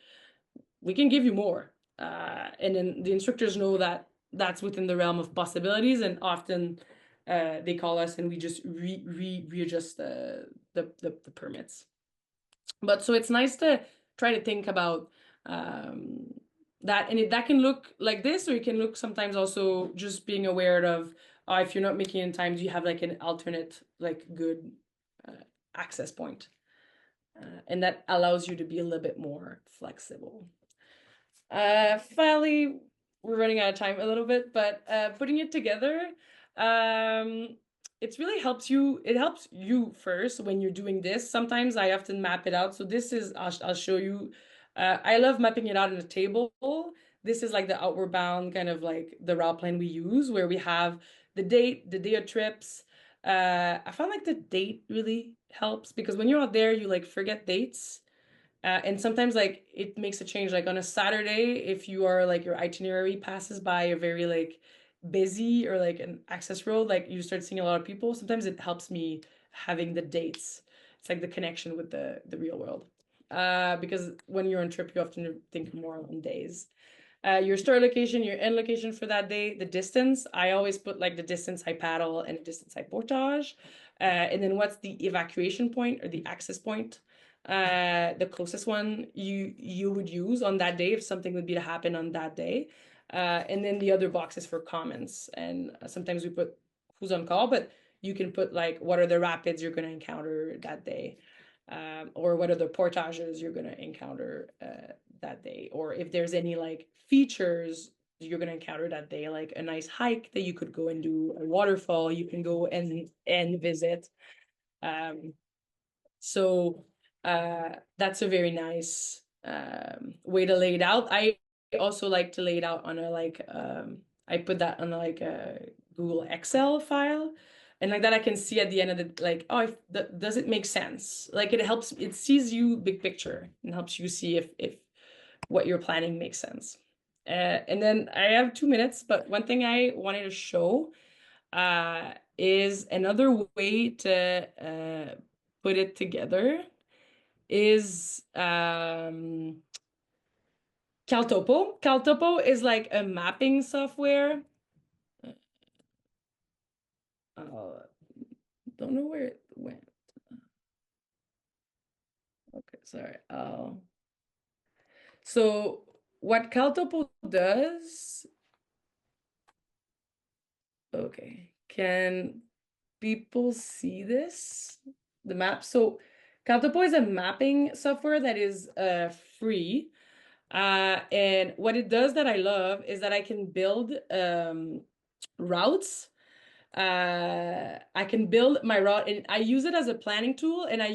we can give you more. And then the instructors know that that's within the realm of possibilities, and often they call us and we just readjust the permits. But so it's nice to try to think about um, that, and that can look like this, or it can look sometimes also just being aware of, if you're not making it in time, do you have like an alternate, like good uh, access point? And that allows you to be a little bit more flexible. Finally, we're running out of time a little bit, but putting it together, um, it's really helps you. It helps you first when you're doing this. Sometimes I often map it out. So this is, I'll show you. I love mapping it out in a table. This is like the outward bound, kind of like the route plan we use, where we have the date, the day of trips. I found like the date really helps, because when you're out there, you like forget dates. And sometimes like it makes a change. Like on a Saturday, if you are like your itinerary passes by a very like busy or like an access road, like you start seeing a lot of people. Sometimes it helps me having the dates. It's like the connection with the real world. Because when you're on trip, you often think more on days. Your start location, your end location for that day, the distance. I always put like the distance I paddle and the distance I portage. And then what's the evacuation point or the access point? The closest one you would use on that day if something would be to happen on that day. And then the other boxes for comments. And sometimes we put who's on call, but you can put like what are the rapids you're going to encounter that day, or what are the portages you're going to encounter that day, or if there's any like features you're going to encounter that day, like a nice hike that you could go and do, a waterfall you can go and visit. Um, so that's a very nice way to lay it out. I also like to lay it out on a like I put that on like a Google Excel file, and like that I can see at the end of the like, oh, does it make sense? Like it helps, it sees you big picture and helps you see if what you're planning makes sense. And then I have 2 minutes, but one thing I wanted to show is another way to put it together is Caltopo. Caltopo is like a mapping software. Don't know where it went. Okay, sorry. So what Caltopo does, okay, can people see this? The map. So Caltopo is a mapping software that is free. And what it does that I love is that I can build routes I can build my route and I use it as a planning tool and I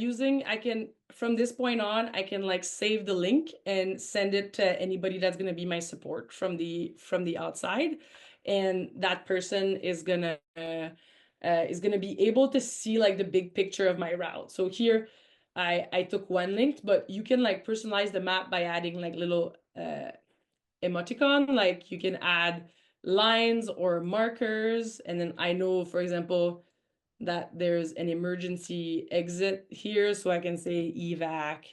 can from this point on I can like save the link and send it to anybody that's going to be my support from the outside, and that person is gonna be able to see like the big picture of my route. So here I took one link, but you can like personalize the map by adding like little emoticon, like you can add lines or markers. And then I know, for example, that there's an emergency exit here, so I can say evac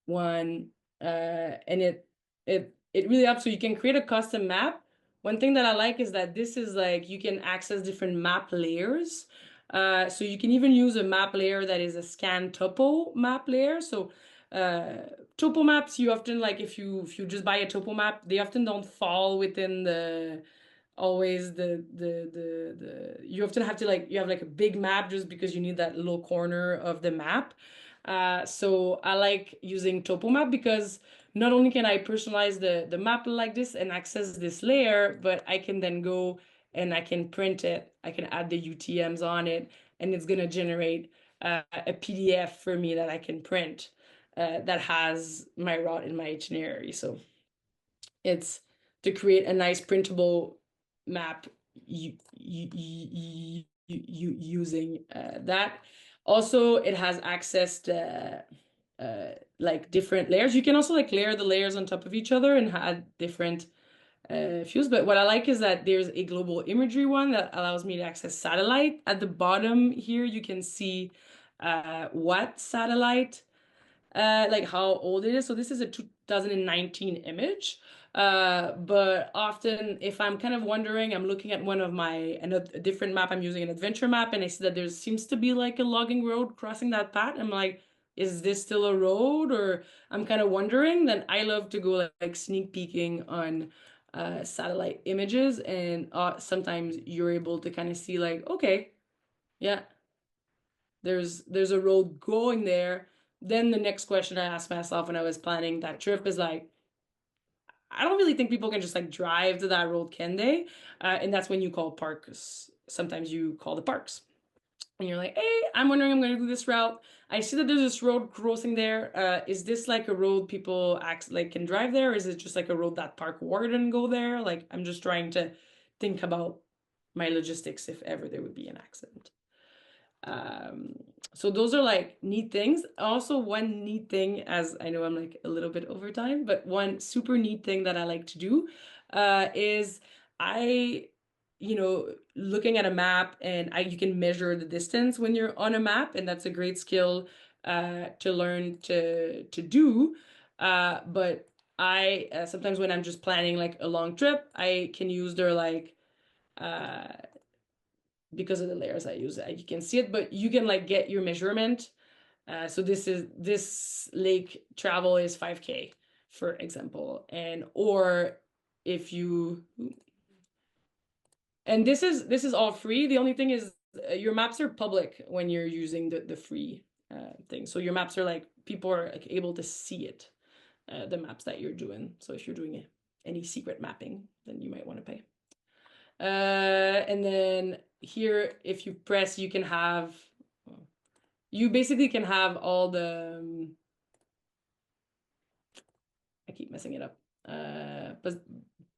one, and it really helps. So you can create a custom map. One thing that I like is that this is like you can access different map layers. So you can even use a map layer that is a scan topo map layer. So topo maps, you often like if you just buy a topo map, they often don't fall within the always the you often have to like you have like a big map just because you need that little corner of the map. So I like using topo map because not only can I personalize the map like this and access this layer, but I can then go and I can print it. I can add the UTMs on it, and it's gonna generate a PDF for me that I can print that has my route in my itinerary. So it's to create a nice printable map using that. Also, it has access to like different layers. You can also like layer the layers on top of each other and add different views. But what I like is that there's a global imagery one that allows me to access satellite. At the bottom here, you can see what satellite like how old it is. So this is a 2019 image. But often if I'm kind of wondering, I'm looking at one of my a different map, I'm using an adventure map, and I see that there seems to be like a logging road crossing that path. I'm like, is this still a road? Or I'm kind of wondering. Then I love to go like sneak peeking on satellite images, and sometimes you're able to kind of see like, okay, yeah, there's a road going there. Then the next question I asked myself when I was planning that trip is like, I don't really think people can just like drive to that road, can they? And that's when you call parks. Sometimes you call the parks. And you're like, hey, I'm wondering, I'm going to do this route. I see that there's this road crossing there. Is this like a road people act like can drive there? Or is it just like a road that park warden go there? Like, I'm just trying to think about my logistics if ever there would be an accident. Um, so those are like neat things. Also, one neat thing, as I know I'm like a little bit over time, but one super neat thing that I like to do is I, looking at a map and you can measure the distance when you're on a map, and that's a great skill to learn to do. But I sometimes when I'm just planning like a long trip, I can use their like uh because of the layers I use. You can see it, but you can like get your measurement. So this lake travel is 5K, for example, and or if you and this is all free. The only thing is your maps are public when you're using the free thing. So your maps are like people are like able to see it, the maps that you're doing. So if you're doing any secret mapping, then you might want to pay. And then here, if you press, you basically can have all the, I keep messing it up,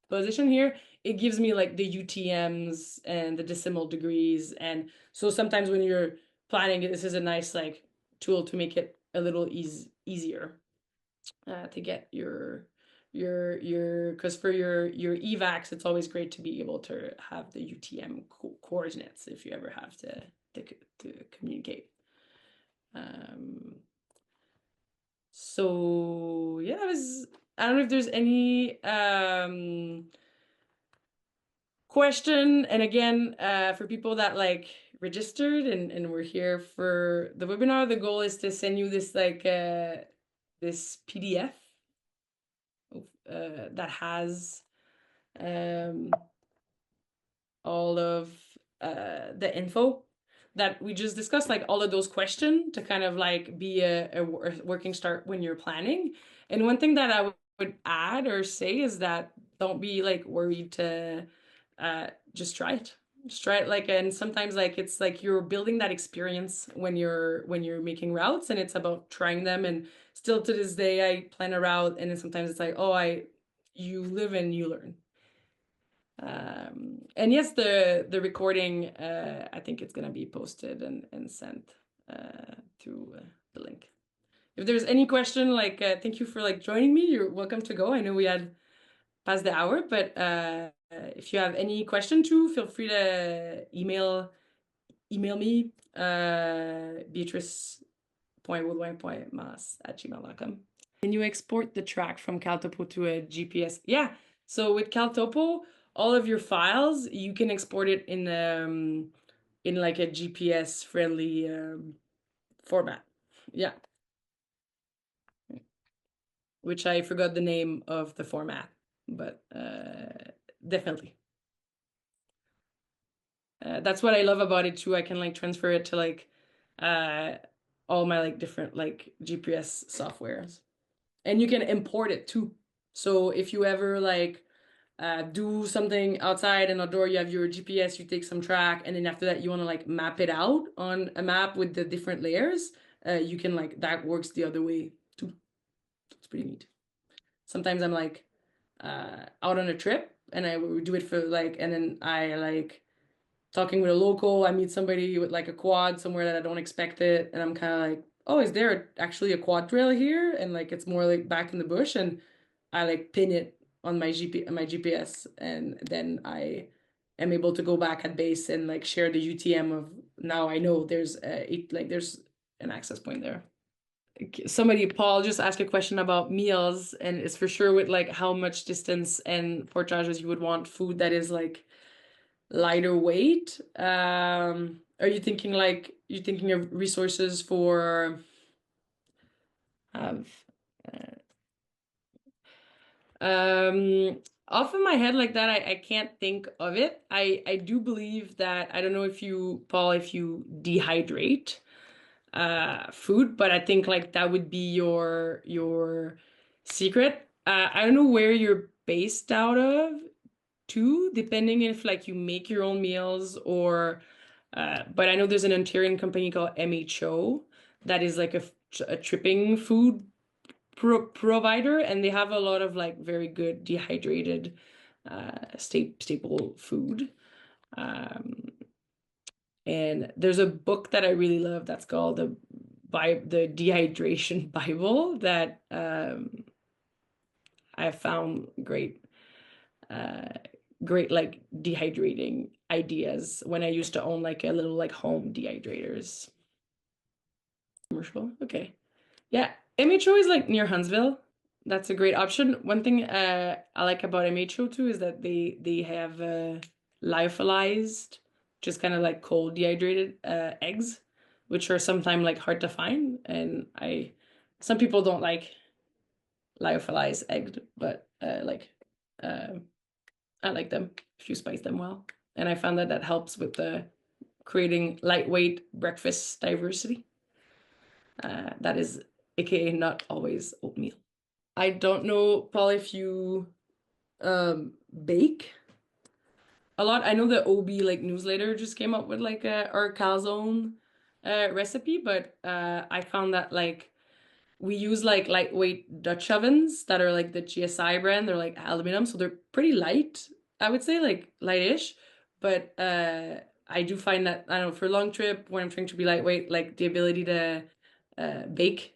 position here. It gives me like the UTMs and the decimal degrees. And so sometimes when you're planning it, this is a nice like tool to make it a little easier to get your because for your evacs it's always great to be able to have the UTM coordinates if you ever have to communicate. So yeah, I don't know if there's any question. And again, for people that like registered and we're here for the webinar, the goal is to send you this like this PDF that has all of the info that we just discussed, like all of those questions to kind of like be a working start when you're planning. And one thing that I would add or say is that don't be like worried to just try it. Just try it like, and sometimes like it's like you're building that experience when you're making routes, and it's about trying them. And still to this day, I plan a route, and then sometimes it's like, oh, I you live and you learn. And yes, the recording, I think it's gonna be posted and sent through the link. If there's any question, like, thank you for like joining me. You're welcome to go. I know we had past the hour, but if you have any question too, feel free to email me, beatrice.beaudoin.masse@gmail.com. Can you export the track from Caltopo to a GPS? Yeah. So with Caltopo, all of your files, you can export it in like a GPS friendly format. Yeah. Which I forgot the name of the format, but definitely. That's what I love about it too. I can like transfer it to like uh all my like different like GPS softwares. And you can import it too. So if you ever like do something outside and outdoor, you have your GPS, you take some track, and then after that you want to like map it out on a map with the different layers, you can like that works the other way too. It's pretty neat. Sometimes I'm like out on a trip and I would do it for like, and then I like talking with a local, I meet somebody with like a quad somewhere that I don't expect it, and I'm kind of like, oh, is there actually a quad trail here? And like it's more like back in the bush, and I like pin it on my GPS, and then I am able to go back at base and like share the UTM of now I know there's there's an access point there. Somebody, Paul, just asked a question about meals, and it's for sure with like how much distance and portages you would want food that is like lighter weight. Are you thinking like you thinking of resources for have off of my head like that, I can't think of it. I do believe that I don't know if you, Paul, if you dehydrate food, but I think like that would be your secret. I don't know where you're based out of too, depending if like you make your own meals or but I know there's an Ontarian company called MHO that is like a tripping food provider, and they have a lot of like very good dehydrated staple food. Um, and there's a book that I really love that's called the Dehydration Bible that I found great uh great like dehydrating ideas when I used to own like a little like home dehydrators. Commercial. Okay. Yeah. MHO is like near Huntsville. That's a great option. One thing I like about MHO too is that they have lyophilized, just kind of like cold dehydrated eggs, which are sometimes like hard to find. And I some people don't like lyophilized egg, but uh I like them if you spice them well. And I found that that helps with the creating lightweight breakfast diversity. That is AKA not always oatmeal. I don't know, Paul, if you bake a lot. I know the OB like newsletter just came up with like our calzone recipe, but I found that like we use like lightweight Dutch ovens that are like the GSI brand. They're like aluminum, so they're pretty light. I would say like lightish, but I do find that I don't know for a long trip when I'm trying to be lightweight, like the ability to bake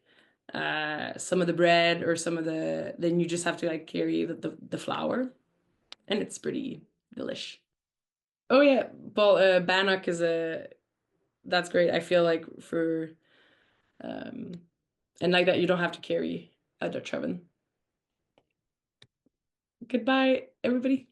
some of the bread or some of the then you just have to like carry the flour, and it's pretty delish. Oh yeah, well, bannock is a that's great. I feel like for um and like that you don't have to carry a Dutch oven. Goodbye, everybody.